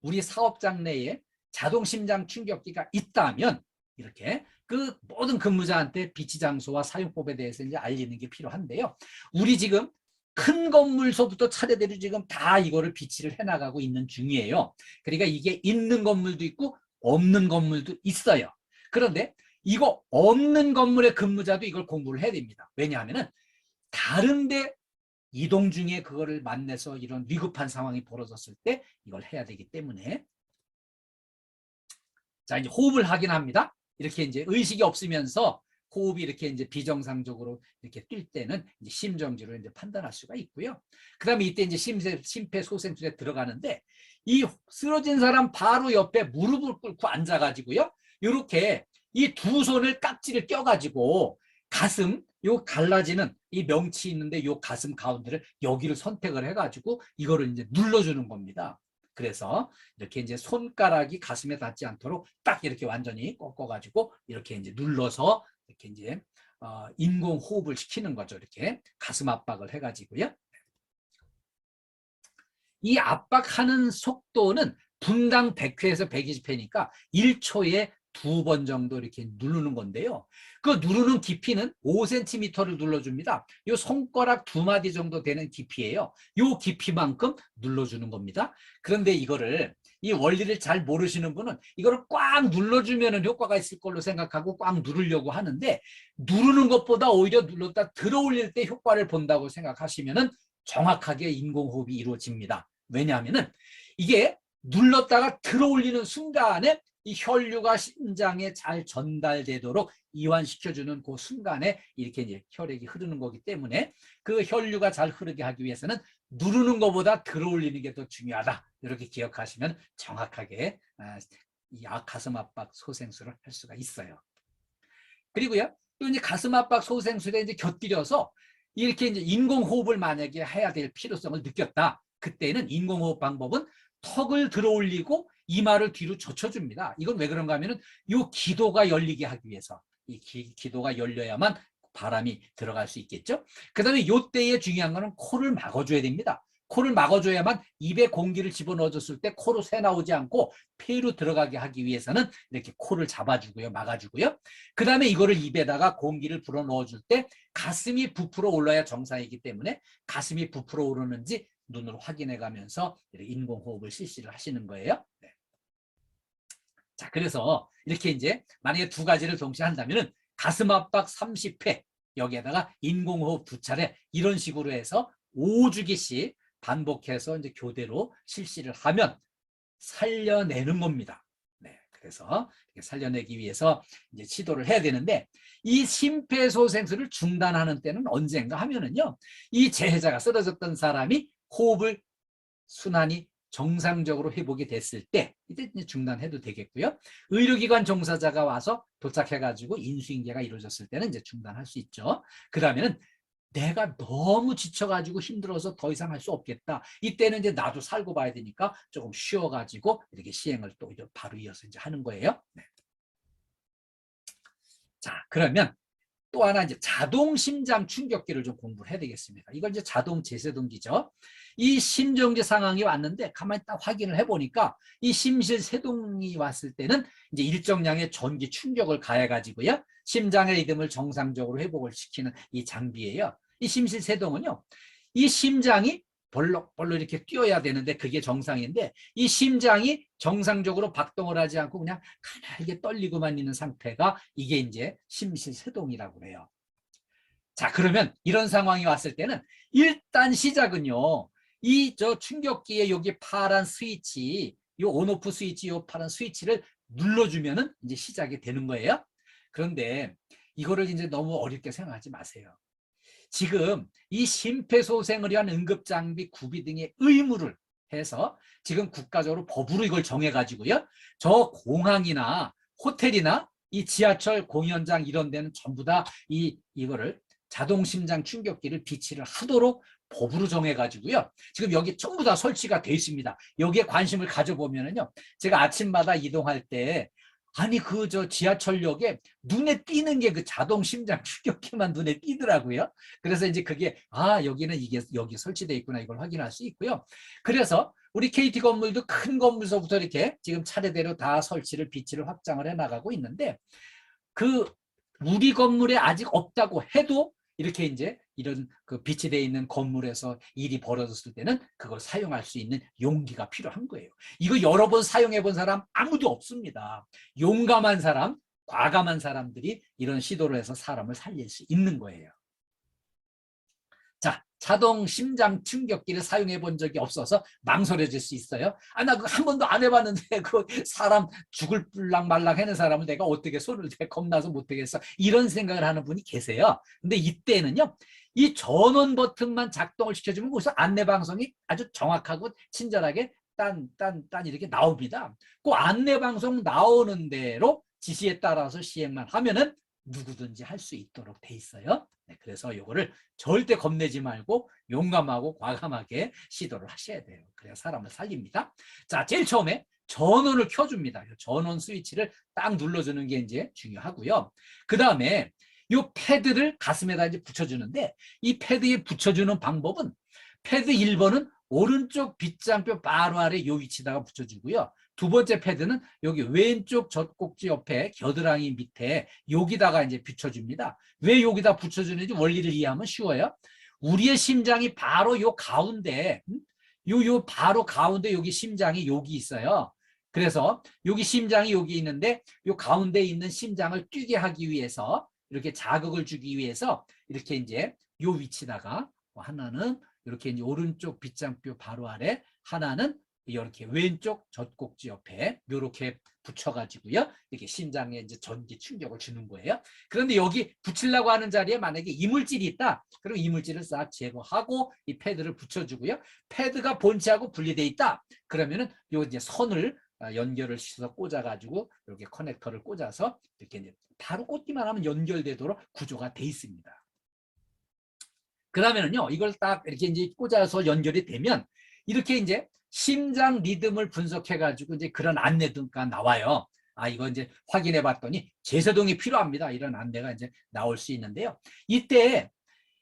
우리 사업장 내에 자동심장 충격기가 있다면 이렇게 그 모든 근무자한테 비치 장소와 사용법에 대해서 이제 알리는 게 필요한데요. 우리 지금 큰 건물서부터 차례대로 지금 다 이거를 비치를 해나가고 있는 중이에요. 그러니까 이게 있는 건물도 있고 없는 건물도 있어요. 그런데 이거 없는 건물의 근무자도 이걸 공부를 해야 됩니다. 왜냐하면 다른데 이동 중에 그거를 만나서 이런 위급한 상황이 벌어졌을 때 이걸 해야 되기 때문에 자, 이제 호흡을 하긴 합니다. 이렇게 이제 의식이 없으면서 호흡이 이렇게 이제 비정상적으로 이렇게 뛸 때는 이제 심정지로 이제 판단할 수가 있고요. 그 다음에 이때 이제 심폐소생술에 들어가는데 이 쓰러진 사람 바로 옆에 무릎을 꿇고 앉아가지고요. 이렇게 이 두 손을 깍지를 껴가지고 가슴, 요 갈라지는 이 명치 있는데 요 가슴 가운데를 여기를 선택을 해가지고 이거를 이제 눌러주는 겁니다. 그래서 이렇게 이제 손가락이 가슴에 닿지 않도록 딱 이렇게 완전히 꺾어가지고 이렇게 이제 눌러서 이렇게 이제 인공 호흡을 시키는 거죠. 이렇게 가슴 압박을 해가지고요. 이 압박하는 속도는 분당 100회에서 120회니까 1초에 2번 정도 이렇게 누르는 건데요. 그 누르는 깊이는 5cm를 눌러줍니다. 이 손가락 2마디 정도 되는 깊이예요. 이 깊이만큼 눌러주는 겁니다. 그런데 이거를 이 원리를 잘 모르시는 분은 이거를 꽉 눌러주면 효과가 있을 걸로 생각하고 꽉 누르려고 하는데 누르는 것보다 오히려 눌렀다 들어올릴 때 효과를 본다고 생각하시면 정확하게 인공호흡이 이루어집니다. 왜냐하면 이게 눌렀다가 들어올리는 순간에 이 혈류가 심장에 잘 전달되도록 이완시켜주는 그 순간에 이렇게 이제 혈액이 흐르는 거기 때문에 그 혈류가 잘 흐르게 하기 위해서는 누르는 것보다 들어올리는 게 더 중요하다. 이렇게 기억하시면 정확하게 이 가슴 압박 소생술을 할 수가 있어요. 그리고요, 또 이제 가슴 압박 소생술에 이제 곁들여서 이렇게 이제 인공호흡을 만약에 해야 될 필요성을 느꼈다. 그때는 인공호흡 방법은 턱을 들어 올리고 이마를 뒤로 젖혀줍니다. 이건 왜 그런가 하면은 요 기도가 열리게 하기 위해서, 이 기도가 열려야만 바람이 들어갈 수 있겠죠. 그 다음에 요때에 중요한 거는 코를 막아줘야 됩니다. 코를 막아줘야만 입에 공기를 집어넣어줬을 때 코로 새 나오지 않고 폐로 들어가게 하기 위해서는 이렇게 코를 잡아주고요, 막아주고요. 그 다음에 이거를 입에다가 공기를 불어넣어줄 때 가슴이 부풀어 올라야 정상이기 때문에 가슴이 부풀어 오르는지 눈으로 확인해 가면서 인공호흡을 실시를 하시는 거예요. 네. 자, 그래서 이렇게 이제 만약에 두 가지를 동시에 한다면은 가슴 압박 30회, 여기에다가 인공호흡 2차례, 이런 식으로 해서 5주기씩 반복해서 이제 교대로 실시를 하면 살려내는 겁니다. 네, 그래서 살려내기 위해서 이제 시도를 해야 되는데, 이 심폐소생술을 중단하는 때는 언젠가 하면은요, 이 재해자가 쓰러졌던 사람이 호흡을 순환이 정상적으로 회복이 됐을 때 이제 중단해도 되겠고요. 의료기관 종사자가 와서 도착해가지고 인수인계가 이루어졌을 때는 이제 중단할 수 있죠. 그 다음에는 내가 너무 지쳐가지고 힘들어서 더 이상 할 수 없겠다. 이때는 이제 나도 살고 봐야 되니까 조금 쉬어가지고 이렇게 시행을 또 바로 이어서 이제 하는 거예요. 네. 자, 그러면 또 하나 이제 자동 심장 충격기를 좀 공부를 해야 되겠습니다. 이걸 이제 자동 제세동기죠. 이 심정지 상황이 왔는데 가만히 딱 확인을 해보니까 이 심실세동이 왔을 때는 이제 일정량의 전기 충격을 가해가지고요, 심장의 리듬을 정상적으로 회복을 시키는 이 장비예요. 이 심실세동은요, 이 심장이 벌럭벌럭 이렇게 뛰어야 되는데 그게 정상인데, 이 심장이 정상적으로 박동을 하지 않고 그냥 가만하게 떨리고만 있는 상태가 이게 이제 심실세동이라고 그래요. 자, 그러면 이런 상황이 왔을 때는 일단 시작은요, 이 저 충격기에 여기 파란 스위치, 요 온오프 스위치, 요 파란 스위치를 눌러주면은 이제 시작이 되는 거예요. 그런데 이거를 이제 너무 어렵게 생각하지 마세요. 지금 이 심폐소생을 위한 응급장비 구비 등의 의무를 해서 지금 국가적으로 법으로 이걸 정해가지고요, 저 공항이나 호텔이나 이 지하철 공연장 이런 데는 전부 다 이거를 자동심장 충격기를 비치를 하도록 법으로 정해가지고요, 지금 여기 전부 다 설치가 돼 있습니다. 여기에 관심을 가져보면은요, 제가 아침마다 이동할 때 아니 그 저 지하철역에 눈에 띄는 게 그 자동 심장 충격기만 눈에 띄더라고요. 그래서 이제 그게 여기는 이게 여기 설치되어 있구나, 이걸 확인할 수 있고요. 그래서 우리 KT 건물도 큰 건물서부터 이렇게 지금 차례대로 다 설치를 비치를 확장을 해 나가고 있는데, 그 우리 건물에 아직 없다고 해도 이렇게 이제 이런 그 비치되어 있는 건물에서 일이 벌어졌을 때는 그걸 사용할 수 있는 용기가 필요한 거예요. 이거 여러 번 사용해 본 사람 아무도 없습니다. 용감한 사람, 과감한 사람들이 이런 시도를 해서 사람을 살릴 수 있는 거예요. 자, 자동 심장 충격기를 사용해 본 적이 없어서 망설여질 수 있어요. 나 그거 한 번도 안 해봤는데 그 사람 죽을 불랑 말랑 하는 사람을 내가 어떻게 손을 대 겁나서 못하겠어, 이런 생각을 하는 분이 계세요. 근데 이때는요, 이 전원 버튼만 작동을 시켜주면 거기서 안내방송이 아주 정확하고 친절하게 딴 이렇게 나옵니다. 그 안내방송 나오는 대로 지시에 따라서 시행만 하면은 누구든지 할 수 있도록 돼 있어요. 네, 그래서 이거를 절대 겁내지 말고 용감하고 과감하게 시도를 하셔야 돼요. 그래야 사람을 살립니다. 자, 제일 처음에 전원을 켜줍니다. 전원 스위치를 딱 눌러주는 게 이제 중요하고요. 그 다음에 이 패드를 가슴에다 이제 붙여주는데, 이 패드에 붙여주는 방법은 패드 1번은 오른쪽 빗장뼈 바로 아래 요 위치다가 붙여주고요. 두 번째 패드는 여기 왼쪽 젖꼭지 옆에 겨드랑이 밑에 여기다가 이제 붙여줍니다. 왜 여기다 붙여주는지 원리를 이해하면 쉬워요. 우리의 심장이 바로 요 가운데, 요 바로 가운데 여기 심장이 여기 있어요. 그래서 여기 심장이 여기 있는데 요 가운데 있는 심장을 뛰게 하기 위해서, 이렇게 자극을 주기 위해서 이렇게 이제 요 위치다가 하나는 이렇게 이제 오른쪽 빗장뼈 바로 아래, 하나는 이렇게 왼쪽 젖꼭지 옆에 이렇게 붙여가지고요. 이렇게 심장에 이제 전기 충격을 주는 거예요. 그런데 여기 붙이려고 하는 자리에 만약에 이물질이 있다. 그럼 이물질을 싹 제거하고 이 패드를 붙여주고요. 패드가 본체하고 분리돼 있다. 그러면은 요 이제 선을 연결을 시켜서 꽂아가지고 이렇게 커넥터를 꽂아서 이렇게 이제 바로 꽂기만 하면 연결되도록 구조가 돼 있습니다. 그러면은요, 이걸 딱 이렇게 이제 꽂아서 연결이 되면 이렇게 이제 심장 리듬을 분석해가지고 이제 그런 안내가 나와요. 아, 이거 이제 확인해 봤더니 제세동이 필요합니다. 이런 안내가 이제 나올 수 있는데요. 이때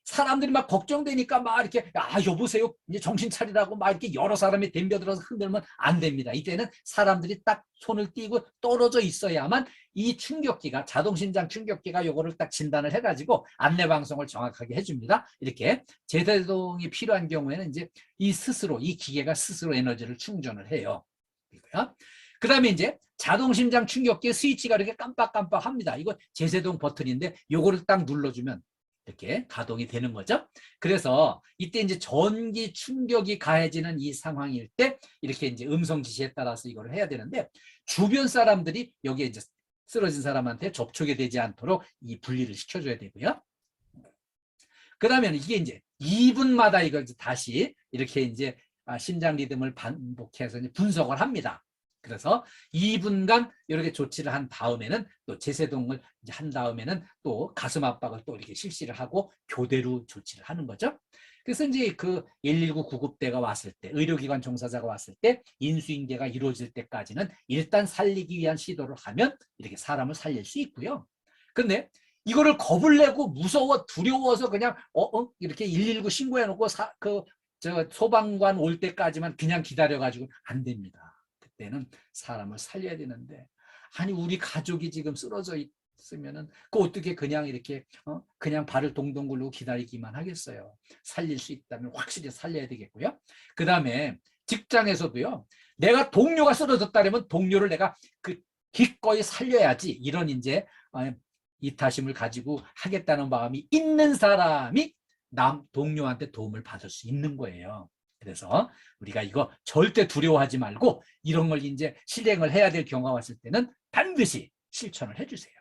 사람들이 막 걱정되니까 막 이렇게 여보세요 이제 정신 차리라고 막 이렇게 여러 사람이 덤벼들어서 흔들면 안 됩니다. 이때는 사람들이 딱 손을 띄고 떨어져 있어야만 이 충격기가 자동심장 충격기가 요거를 딱 진단을 해가지고 안내 방송을 정확하게 해줍니다. 이렇게 제세동이 필요한 경우에는 이제 이 기계가 스스로 에너지를 충전을 해요. 그 다음에 이제 자동심장 충격기의 스위치가 이렇게 깜빡깜빡 합니다. 이거 제세동 버튼인데 요거를 딱 눌러주면 이렇게 가동이 되는 거죠. 그래서 이때 이제 전기 충격이 가해지는 이 상황일 때 이렇게 이제 음성 지시에 따라서 이걸 해야 되는데 주변 사람들이 여기에 이제 쓰러진 사람한테 접촉이 되지 않도록 이 분리를 시켜줘야 되고요. 그러면 이게 이제 2분마다 이걸 다시 이렇게 이제 심장 리듬을 반복해서 이제 분석을 합니다. 그래서 2분간 이렇게 조치를 한 다음에는 또 제세동을 한 다음에는 또 가슴 압박을 또 이렇게 실시를 하고 교대로 조치를 하는 거죠. 그래서 이제 그 119 구급대가 왔을 때, 의료기관 종사자가 왔을 때 인수인계가 이루어질 때까지는 일단 살리기 위한 시도를 하면 이렇게 사람을 살릴 수 있고요. 근데 이거를 겁을 내고 무서워 두려워서 그냥 이렇게 119 신고해놓고 소방관 올 때까지만 그냥 기다려가지고 안 됩니다. 그때는 사람을 살려야 되는데 아니 우리 가족이 지금 쓰러져 있으면은 그 어떻게 그냥 이렇게 그냥 발을 동동 굴리고 기다리기만 하겠어요. 살릴 수 있다면 확실히 살려야 되겠고요. 그 다음에 직장에서도요. 내가 동료가 쓰러졌다면 동료를 내가 기꺼이 살려야지 이런 이제 이타심을 가지고 하겠다는 마음이 있는 사람이 동료한테 도움을 받을 수 있는 거예요. 그래서 우리가 이거 절대 두려워하지 말고 이런 걸 이제 실행을 해야 될 경우가 왔을 때는 반드시 실천을 해주세요.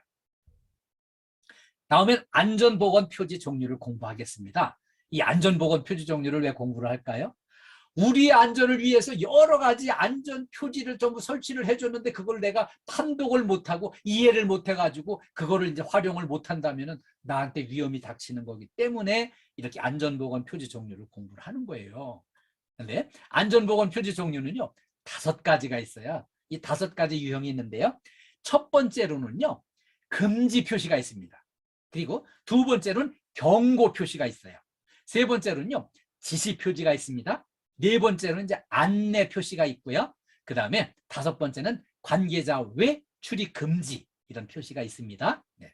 다음엔 안전보건 표지 종류를 공부하겠습니다. 이 안전보건 표지 종류를 왜 공부를 할까요? 우리의 안전을 위해서 여러 가지 안전 표지를 전부 설치를 해줬는데 그걸 내가 판독을 못하고 이해를 못해가지고 그거를 이제 활용을 못한다면은 나한테 위험이 닥치는 거기 때문에 이렇게 안전보건 표지 종류를 공부를 하는 거예요. 근데 안전보건 표지 종류는요 5가지가 있어요. 이 5가지 유형이 있는데요. 첫 번째로는요 금지 표시가 있습니다. 그리고 두 번째로는 경고 표시가 있어요. 세 번째로는요 지시 표지가 있습니다. 네 번째로는 이제 안내 표시가 있고요. 그 다음에 5번째는 관계자 외 출입 금지 이런 표시가 있습니다. 네.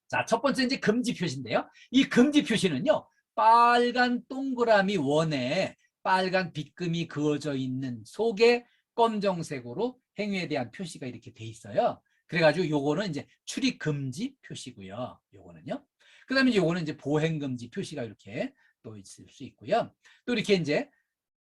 자, 첫 번째 이제 금지 표시인데요. 이 금지 표시는요. 빨간 동그라미 원에 빨간 빗금이 그어져 있는 속에 검정색으로 행위에 대한 표시가 이렇게 돼 있어요. 그래가지고 요거는 이제 출입 금지 표시고요. 요거는요. 그 다음에 요거는 이제 보행 금지 표시가 이렇게 또 있을 수 있고요. 또 이렇게 이제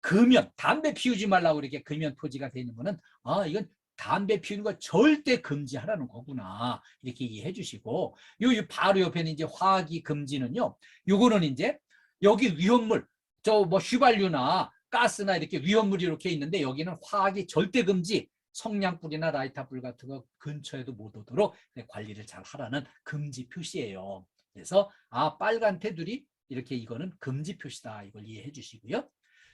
금연, 담배 피우지 말라고 이렇게 금연 표지가 되어 있는 거는 이건 담배 피우는 거 절대 금지하라는 거구나 이렇게 이해해 주시고 요 바로 옆에는 이제 화기 금지는요. 요거는 이제 여기 위험물 저 뭐 휘발유나 가스나 이렇게 위험물이 이렇게 있는데 여기는 화학이 절대 금지 성냥불이나 라이터 불 같은 거 근처에도 못 오도록 관리를 잘 하라는 금지 표시예요. 그래서 빨간 테두리 이렇게 이거는 금지 표시다 이걸 이해해 주시고요.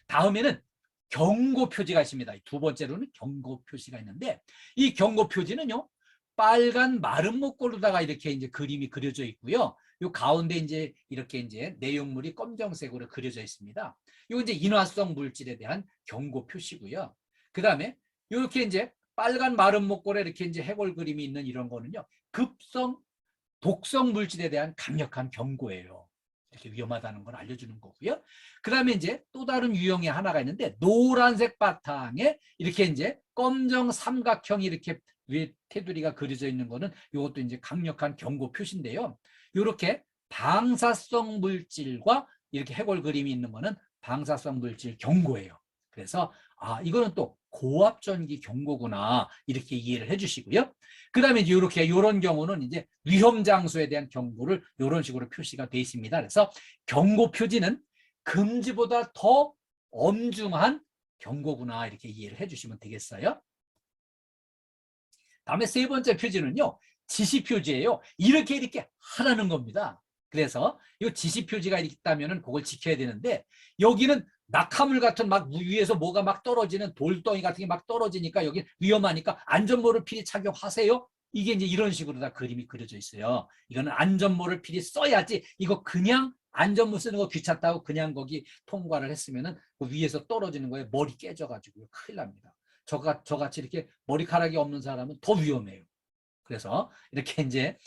다음에는 경고 표지가 있습니다. 두 번째로는 경고 표시가 있는데 이 경고 표지는요. 빨간 마른 목걸로다가 이렇게 이제 그림이 그려져 있고요. 요 가운데 이제 이렇게 이제 내용물이 검정색으로 그려져 있습니다. 요 이제 인화성 물질에 대한 경고 표시고요. 그다음에 이렇게 이제 빨간 마른 목걸에 이렇게 이제 해골 그림이 있는 이런 거는요. 급성 독성 물질에 대한 강력한 경고예요. 이렇게 위험하다는 걸 알려주는 거고요. 그 다음에 이제 또 다른 유형이 하나가 있는데 노란색 바탕에 이렇게 이제 검정 삼각형이 이렇게 위에 테두리가 그려져 있는 거는 이것도 이제 강력한 경고 표시인데요. 이렇게 방사성 물질과 이렇게 해골 그림이 있는 거는 방사성 물질 경고예요. 그래서 이거는 또 고압전기 경고구나 이렇게 이해를 해주시고요. 그 다음에 이렇게 이런 경우는 이제 위험 장소에 대한 경고를 이런 식으로 표시가 되어 있습니다. 그래서 경고 표지는 금지보다 더 엄중한 경고구나 이렇게 이해를 해주시면 되겠어요. 다음에 세 번째 표지는요, 지시 표지예요. 이렇게 하라는 겁니다. 그래서 이 지시 표지가 있다면은 그걸 지켜야 되는데, 여기는 낙하물 같은 막 위에서 뭐가 막 떨어지는 돌덩이 같은 게 막 떨어지니까 여기 위험하니까 안전모를 필히 착용하세요. 이게 이제 이런 식으로 다 그림이 그려져 있어요. 이거는 안전모를 필히 써야지. 이거 그냥 안전모 쓰는 거 귀찮다고 그냥 거기 통과를 했으면은 그 위에서 떨어지는 거에 머리 깨져가지고 큰일 납니다. 저같이 이렇게 머리카락이 없는 사람은 더 위험해요. 그래서 이렇게 이제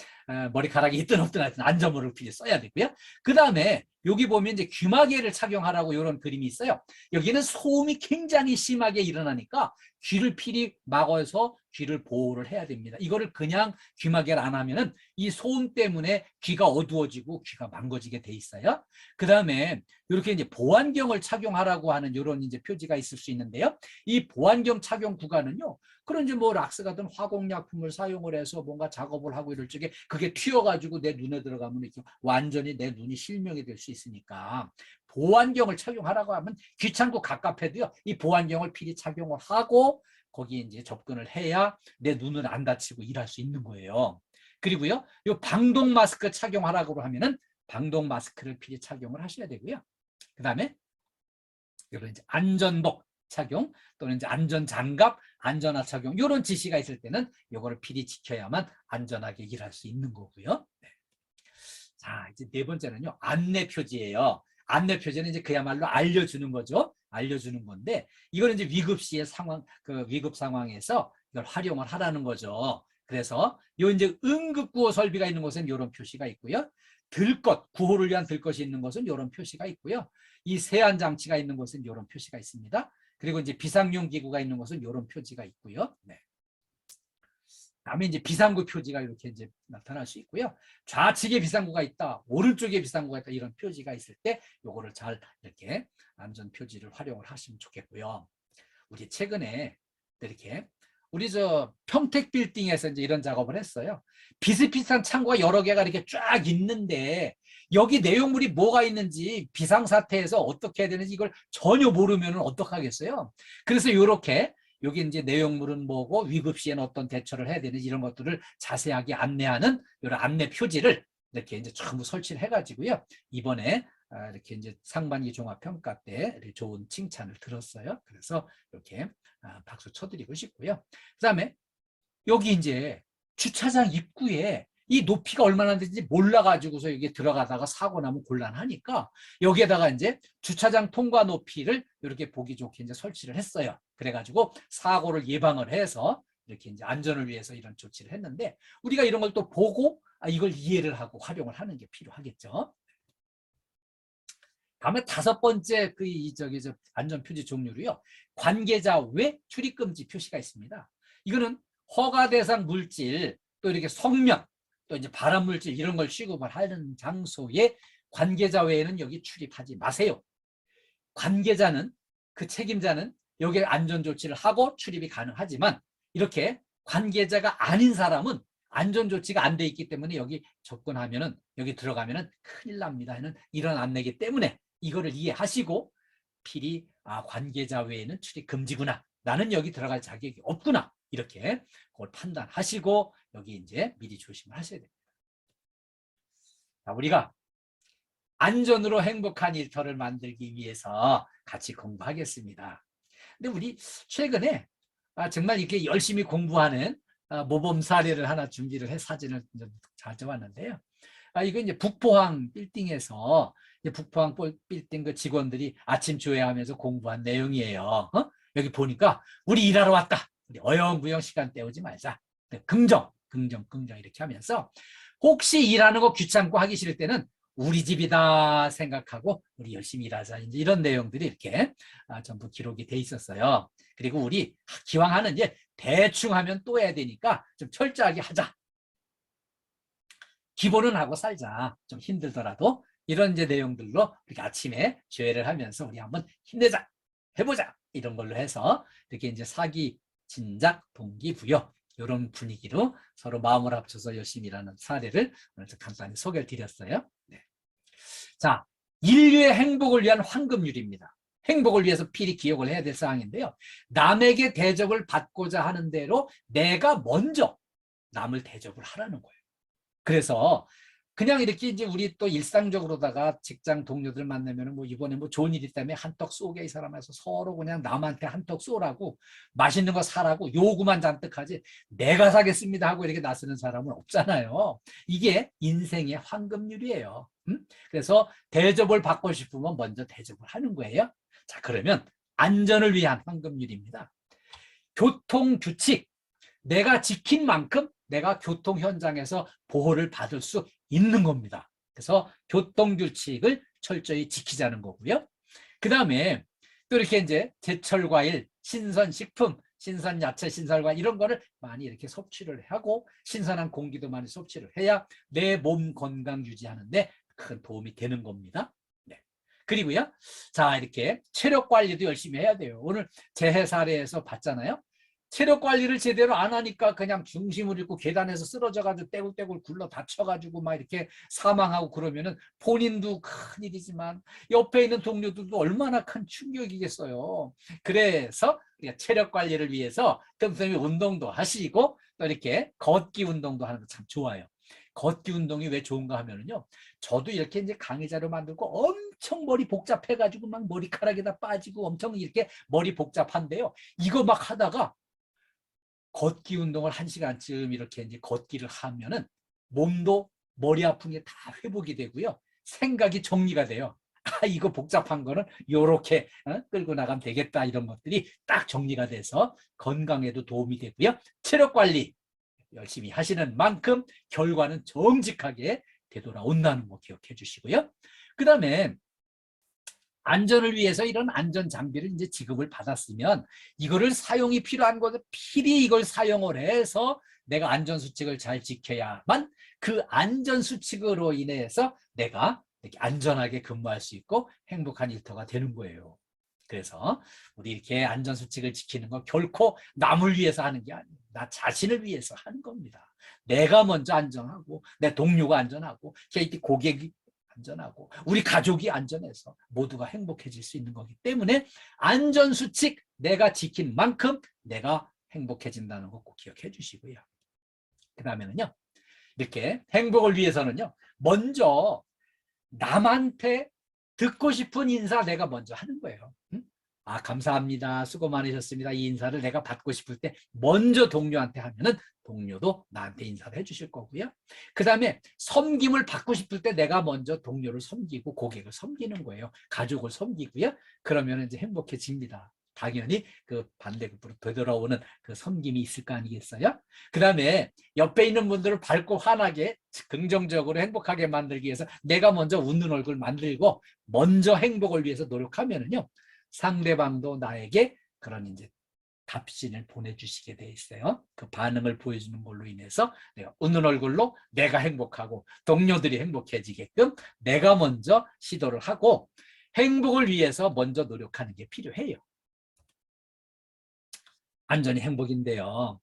머리카락이 있든 없든 하여튼 안전모를 필히 써야 되고요. 그 다음에 여기 보면 이제 귀마개를 착용하라고 이런 그림이 있어요. 여기는 소음이 굉장히 심하게 일어나니까 귀를 필히 막아서 귀를 보호를 해야 됩니다. 이거를 그냥 귀마개를 안 하면은 이 소음 때문에 귀가 어두워지고 귀가 망가지게 돼 있어요. 그 다음에 이렇게 이제 보안경을 착용하라고 하는 이런 이제 표지가 있을 수 있는데요. 이 보안경 착용 구간은요. 그런 이제 뭐 락스 같은 화공약품을 사용을 해서 뭔가 작업을 하고 이럴 적에 그게 튀어가지고 내 눈에 들어가면 이렇게 완전히 내 눈이 실명이 될 수 있으니까 보안경을 착용하라고 하면 귀찮고 갑갑해도요. 이 보안경을 필히 착용을 하고 거기에 이제 접근을 해야 내 눈을 안 다치고 일할 수 있는 거예요. 그리고요. 이 방독 마스크 착용하라고 하면은 방독 마스크를 필히 착용을 하셔야 되고요. 그 다음에 이런 이제 안전복 착용 또는 이제 안전장갑, 안전화 착용 이런 지시가 있을 때는 이거를 필히 지켜야만 안전하게 일할 수 있는 거고요. 네. 자, 이제 네 번째는요. 안내 표지예요. 안내 표지는 이제 그야말로 알려주는 거죠. 알려주는 건데 이거는 이제 위급 시의 상황, 그 위급 상황에서 이걸 활용을 하라는 거죠. 그래서 요 이제 응급 구호 설비가 있는 곳은 이런 표시가 있고요. 들것, 구호를 위한 들것이 있는 곳은 이런 표시가 있고요. 이 세안 장치가 있는 곳은 이런 표시가 있습니다. 그리고 이제 비상용 기구가 있는 곳은 이런 표지가 있고요. 네. 다음에 이제 비상구 표지가 이렇게 이제 나타날 수 있고요. 좌측에 비상구가 있다, 오른쪽에 비상구가 있다 이런 표지가 있을 때 요거를 잘 이렇게 안전 표지를 활용을 하시면 좋겠고요. 우리 최근에 이렇게 우리 저 평택 빌딩에서 이제 이런 작업을 했어요. 비슷비슷한 창고가 여러 개가 이렇게 쫙 있는데 여기 내용물이 뭐가 있는지 비상사태에서 어떻게 해야 되는지 이걸 전혀 모르면 어떡하겠어요. 그래서 이렇게 여기 이제 내용물은 뭐고 위급 시에는 어떤 대처를 해야 되는지 이런 것들을 자세하게 안내하는 이런 안내 표지를 이렇게 이제 전부 설치를 해가지고요. 이번에 이렇게 이제 상반기 종합평가 때 좋은 칭찬을 들었어요. 그래서 이렇게 박수 쳐드리고 싶고요. 그다음에 여기 이제 주차장 입구에 이 높이가 얼마나 되는지 몰라가지고서 여기 들어가다가 사고 나면 곤란하니까 여기에다가 이제 주차장 통과 높이를 이렇게 보기 좋게 이제 설치를 했어요. 그래가지고 사고를 예방을 해서 이렇게 이제 안전을 위해서 이런 조치를 했는데 우리가 이런 걸 또 보고 이걸 이해를 하고 활용을 하는 게 필요하겠죠. 다음에 다섯 번째 그 저 안전 표지 종류로요. 관계자 외 출입 금지 표시가 있습니다. 이거는 허가 대상 물질 또 이렇게 성면 또 이제 발암 물질 이런 걸 취급을 하는 장소에 관계자 외에는 여기 출입하지 마세요. 관계자는 그 책임자는 여기에 안전 조치를 하고 출입이 가능하지만 이렇게 관계자가 아닌 사람은 안전 조치가 안 돼 있기 때문에 여기 접근하면은 여기 들어가면은 큰일 납니다 하는 이런 안내기 때문에 이거를 이해하시고 필히 관계자 외에는 출입 금지구나. 나는 여기 들어갈 자격이 없구나. 이렇게 그걸 판단하시고 여기 이제 미리 조심을 하셔야 됩니다. 자, 우리가 안전으로 행복한 일터를 만들기 위해서 같이 공부하겠습니다. 근데 우리 최근에 정말 이렇게 열심히 공부하는 모범 사례를 하나 준비를 해 사진을 가져왔는데요. 이거 이제 북포항 빌딩에서 이제 북포항 빌딩 그 직원들이 아침 조회하면서 공부한 내용이에요. 여기 보니까 우리 일하러 왔다. 우리 어영부영 시간 때우지 말자. 긍정, 긍정, 긍정 이렇게 하면서 혹시 일하는 거 귀찮고 하기 싫을 때는 우리 집이다 생각하고 우리 열심히 일하자. 이제 이런 내용들이 이렇게 전부 기록이 돼 있었어요. 그리고 우리 기왕 하는 이제 대충 하면 또 해야 되니까 좀 철저하게 하자. 기본은 하고 살자. 좀 힘들더라도 이런 이제 내용들로 우리 아침에 조회를 하면서 우리 한번 힘내자. 해보자 이런 걸로 해서 이렇게 이제 사기, 진작, 동기부여 이런 분위기로 서로 마음을 합쳐서 열심히 일하는 사례를 오늘 간단히 소개를 드렸어요. 네. 자, 인류의 행복을 위한 황금률입니다. 행복을 위해서 필히 기억을 해야 될 사항인데요. 남에게 대접을 받고자 하는 대로 내가 먼저 남을 대접을 하라는 거예요. 그래서 그냥 이렇게 이제 우리 또 일상적으로다가 직장 동료들 만나면 뭐 이번에 뭐 좋은 일 있다며 한턱 쏘게 이 사람에서 서로 그냥 남한테 한턱 쏘라고 맛있는 거 사라고 요구만 잔뜩 하지 내가 사겠습니다 하고 이렇게 나서는 사람은 없잖아요. 이게 인생의 황금률이에요. 그래서 대접을 받고 싶으면 먼저 대접을 하는 거예요. 자, 그러면 안전을 위한 황금률입니다. 교통규칙, 내가 지킨 만큼 내가 교통 현장에서 보호를 받을 수 있는 겁니다. 그래서 교통규칙을 철저히 지키자는 거고요. 그 다음에 또 이렇게 이제 제철 과일, 신선 식품, 신선 야채, 신선과일 이런 거를 많이 이렇게 섭취를 하고 신선한 공기도 많이 섭취를 해야 내 몸 건강 유지하는데 큰 도움이 되는 겁니다. 네. 그리고요. 자, 이렇게 체력 관리도 열심히 해야 돼요. 오늘 재해 사례에서 봤잖아요. 체력 관리를 제대로 안 하니까 그냥 중심을 잃고 계단에서 쓰러져가지고 떼굴떼굴 굴러 다쳐가지고 막 이렇게 사망하고 그러면은 본인도 큰일이지만 옆에 있는 동료들도 얼마나 큰 충격이겠어요. 그래서 체력 관리를 위해서 틈틈이 운동도 하시고 또 이렇게 걷기 운동도 하는 거 참 좋아요. 걷기 운동이 왜 좋은가 하면은요. 저도 이렇게 이제 강의자료 만들고 엄청 머리 복잡해가지고 막 머리카락이 다 빠지고 엄청 이렇게 머리 복잡한데요. 이거 막 하다가 걷기 운동을 1시간쯤 이렇게 이제 걷기를 하면은 몸도 머리 아픈 게 다 회복이 되고요. 생각이 정리가 돼요. 아, 이거 복잡한 거는 요렇게 끌고 나가면 되겠다 이런 것들이 딱 정리가 돼서 건강에도 도움이 되고요. 체력 관리 열심히 하시는 만큼 결과는 정직하게 되돌아온다는 거 기억해 주시고요. 그 다음에 안전을 위해서 이런 안전 장비를 이제 지급을 받았으면 이거를 사용이 필요한 것을 필히 이걸 사용을 해서 내가 안전 수칙을 잘 지켜야만 그 안전 수칙으로 인해서 내가 이렇게 안전하게 근무할 수 있고 행복한 일터가 되는 거예요. 그래서 우리 이렇게 안전 수칙을 지키는 건 결코 남을 위해서 하는 게 아니에요. 나 자신을 위해서 하는 겁니다. 내가 먼저 안전하고 내 동료가 안전하고 KT 고객이 안전하고 우리 가족이 안전해서 모두가 행복해질 수 있는 거기 때문에 안전수칙 내가 지킨 만큼 내가 행복해진다는 거 꼭 기억해 주시고요. 그 다음에는요. 이렇게 행복을 위해서는요. 먼저 남한테 듣고 싶은 인사 내가 먼저 하는 거예요. 아, 감사합니다. 수고 많으셨습니다. 이 인사를 내가 받고 싶을 때 먼저 동료한테 하면은 동료도 나한테 인사를 해주실 거고요. 그 다음에 섬김을 받고 싶을 때 내가 먼저 동료를 섬기고 고객을 섬기는 거예요. 가족을 섬기고요. 그러면 이제 행복해집니다. 당연히 그 반대급부로 되돌아오는 그 섬김이 있을 거 아니겠어요? 그 다음에 옆에 있는 분들을 밝고 환하게 긍정적으로 행복하게 만들기 위해서 내가 먼저 웃는 얼굴 만들고 먼저 행복을 위해서 노력하면은요. 상대방도 나에게 그런 이제 답신을 보내주시게 돼 있어요. 그 반응을 보여주는 걸로 인해서 내가 웃는 얼굴로 내가 행복하고 동료들이 행복해지게끔 내가 먼저 시도를 하고 행복을 위해서 먼저 노력하는 게 필요해요. 안전이 행복인데요.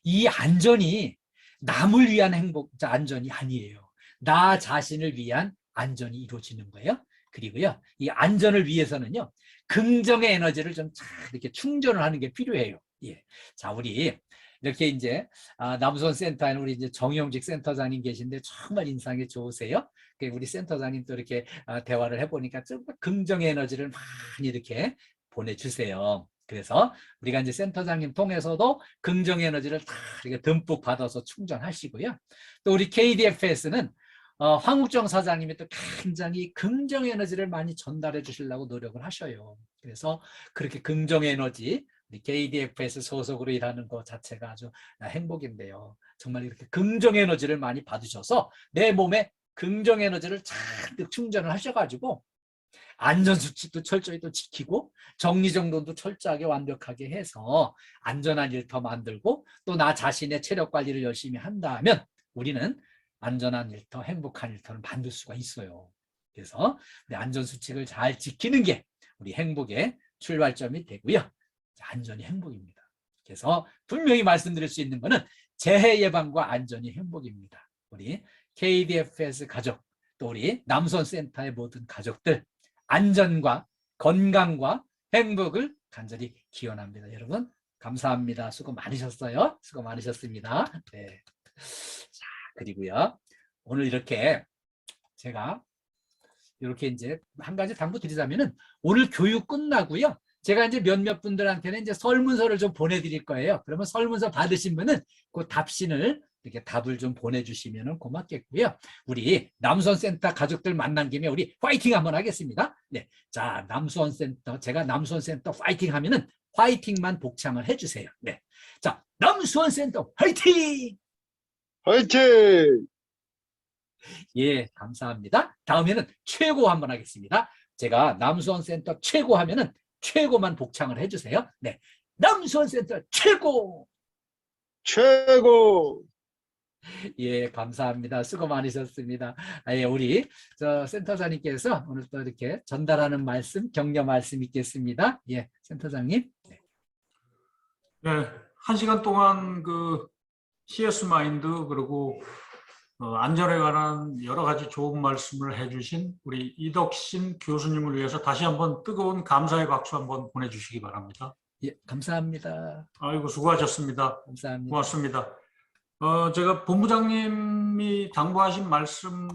이 안전이 남을 위한 행복, 안전이 아니에요. 나 자신을 위한 안전이 이루어지는 거예요. 그리고요, 이 안전을 위해서는요, 긍정의 에너지를 좀 이렇게 충전을 하는 게 필요해요. 예. 자, 우리 이렇게 이제 남손 센터에는 우리 이제 정영직 센터장님 계신데 정말 인상이 좋으세요. 우리 센터장님 또 이렇게 대화를 해보니까 정말 긍정의 에너지를 많이 이렇게 보내주세요. 그래서 우리가 이제 센터장님 통해서도 긍정 에너지를 다 이렇게 듬뿍 받아서 충전하시고요. 또 우리 KDFS는 황국정 사장님이 또 굉장히 긍정 에너지를 많이 전달해 주시려고 노력을 하셔요. 그래서 그렇게 긍정 에너지 우리 KDFS 소속으로 일하는 것 자체가 아주 행복인데요. 정말 이렇게 긍정 에너지를 많이 받으셔서 내 몸에 긍정 에너지를 잔뜩 충전을 하셔가지고 안전수칙도 철저히 또 지키고 정리정돈도 철저하게 완벽하게 해서 안전한 일터 만들고 또 나 자신의 체력 관리를 열심히 한다면 우리는 안전한 일터, 행복한 일터를 만들 수가 있어요. 그래서 안전수칙을 잘 지키는 게 우리 행복의 출발점이 되고요. 안전이 행복입니다. 그래서 분명히 말씀드릴 수 있는 것은 재해 예방과 안전이 행복입니다. 우리 KDFS 가족, 또 우리 남손센터의 모든 가족들, 안전과 건강과 행복을 간절히 기원합니다. 여러분 감사합니다. 수고 많으셨어요. 수고 많으셨습니다. 네. 자, 그리고요. 오늘 이렇게 제가 이렇게 이제 한 가지 당부 드리자면은 오늘 교육 끝나고요. 제가 이제 몇몇 분들한테는 이제 설문서를 좀 보내드릴 거예요. 그러면 설문서 받으신 분은 그 답신을 이렇게 답을 좀 보내주시면 고맙겠고요. 우리 남수원센터 가족들 만난 김에 우리 파이팅 한번 하겠습니다. 네, 자 남수원센터 제가 남수원센터 파이팅 하면은 파이팅만 복창을 해주세요. 네, 자 남수원센터 파이팅! 화이팅! 예, 감사합니다. 다음에는 최고 한번 하겠습니다. 제가 남수원센터 최고 하면은 최고만 복창을 해주세요. 네, 남수원센터 최고! 최고! 예, 감사합니다. 수고 많으셨습니다. 예, 우리 센터장님께서 오늘 또 이렇게 전달하는 말씀, 격려 말씀 있겠습니다. 예, 센터장님. 네, 1시간 동안 그 CS 마인드 그리고 안전에 관한 여러 가지 좋은 말씀을 해주신 우리 이덕신 교수님을 위해서 다시 한번 뜨거운 감사의 박수 한번 보내주시기 바랍니다. 예, 감사합니다. 아이고 수고하셨습니다. 감사합니다. 고맙습니다. 제가 본부장님이 당부하신 말씀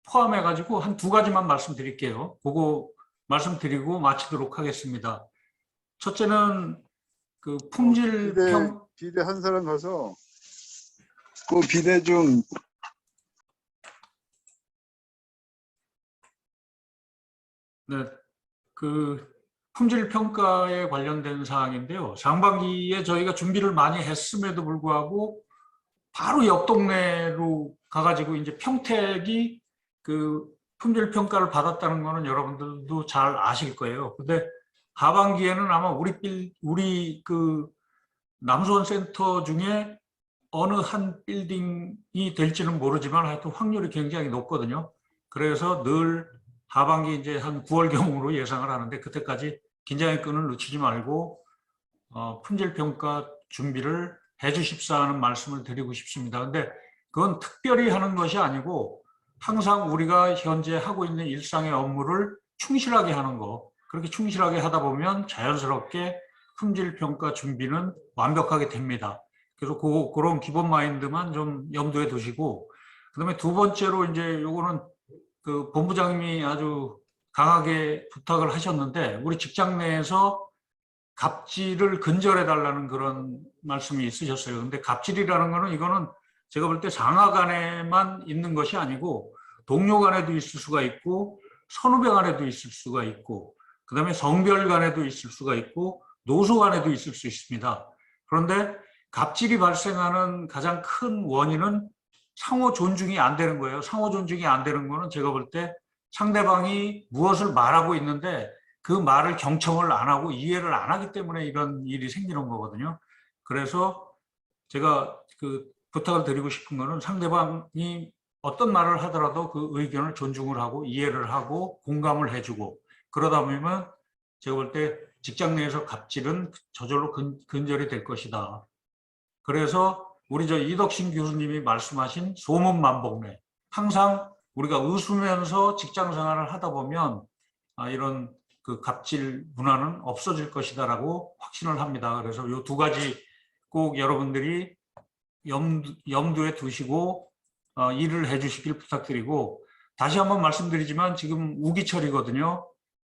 포함해 가지고 한 2가지만 말씀드릴게요. 그거 말씀드리고 마치도록 하겠습니다. 첫째는 그 품질 비대 한 사람 가서 그 비대 좀 네, 그 품질 평가에 관련된 사항인데요. 상반기에 저희가 준비를 많이 했음에도 불구하고 바로 옆 동네로 가가지고 이제 평택이 그 품질 평가를 받았다는 거는 여러분들도 잘 아실 거예요. 근데 하반기에는 아마 우리 그 남수원 센터 중에 어느 한 빌딩이 될지는 모르지만 하여튼 확률이 굉장히 높거든요. 그래서 늘 하반기 이제 한 9월경으로 예상을 하는데 그때까지 긴장의 끈을 놓치지 말고 품질 평가 준비를 해 주십사 하는 말씀을 드리고 싶습니다. 근데 그건 특별히 하는 것이 아니고 항상 우리가 현재 하고 있는 일상의 업무를 충실하게 하는 거, 그렇게 충실하게 하다 보면 자연스럽게 품질 평가 준비는 완벽하게 됩니다. 그래서 그런 기본 마인드만 좀 염두에 두시고, 그다음에 2번째로 이제 요거는 그 본부장님이 아주 강하게 부탁을 하셨는데 우리 직장 내에서 갑질을 근절해 달라는 그런 말씀이 있으셨어요. 근데 갑질이라는 거는 이거는 제가 볼 때 상하 간에만 있는 것이 아니고 동료 간에도 있을 수가 있고 선후배 간에도 있을 수가 있고 그다음에 성별 간에도 있을 수가 있고 노소 간에도 있을 수 있습니다. 그런데 갑질이 발생하는 가장 큰 원인은 상호 존중이 안 되는 거예요. 상호 존중이 안 되는 거는 제가 볼 때 상대방이 무엇을 말하고 있는데 그 말을 경청을 안 하고 이해를 안 하기 때문에 이런 일이 생기는 거거든요. 그래서 제가 그 부탁을 드리고 싶은 거는 상대방이 어떤 말을 하더라도 그 의견을 존중을 하고 이해를 하고 공감을 해주고 그러다 보면 제가 볼 때 직장 내에서 갑질은 저절로 근절이 될 것이다. 그래서 우리 이덕신 교수님이 말씀하신 소문만복래 항상 우리가 웃으면서 직장 생활을 하다 보면 이런 그 갑질 문화는 없어질 것이다라고 확신을 합니다. 그래서 이 2가지 꼭 여러분들이 염두에 두시고 일을 해주시길 부탁드리고 다시 한번 말씀드리지만 지금 우기철이거든요.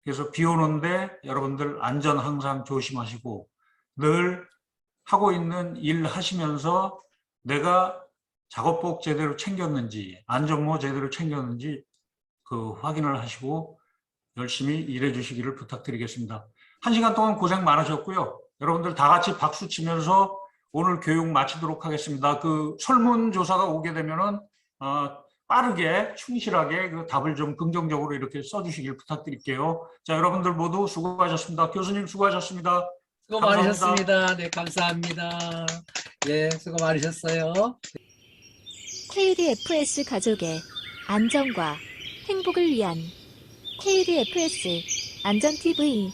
그래서 비 오는데 여러분들 안전 항상 조심하시고 늘 하고 있는 일 하시면서 내가 작업복 제대로 챙겼는지 안전모 제대로 챙겼는지 그 확인을 하시고 열심히 일해 주시기를 부탁드리겠습니다. 1시간 동안 고생 많으셨고요. 여러분들 다 같이 박수 치면서 오늘 교육 마치도록 하겠습니다. 그 설문조사가 오게 되면은 빠르게 충실하게 그 답을 좀 긍정적으로 이렇게 써주시길 부탁드릴게요. 자, 여러분들 모두 수고하셨습니다. 교수님 수고하셨습니다. 수고 많으셨습니다. 네, 감사합니다. 예, 수고 많으셨어요. KDFS 가족의 안전과 행복을 위한 KDFS 안전TV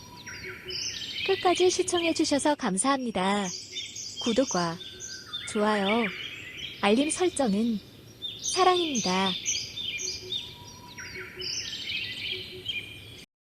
끝까지 시청해주셔서 감사합니다. 구독과 좋아요, 알림 설정은 사랑입니다.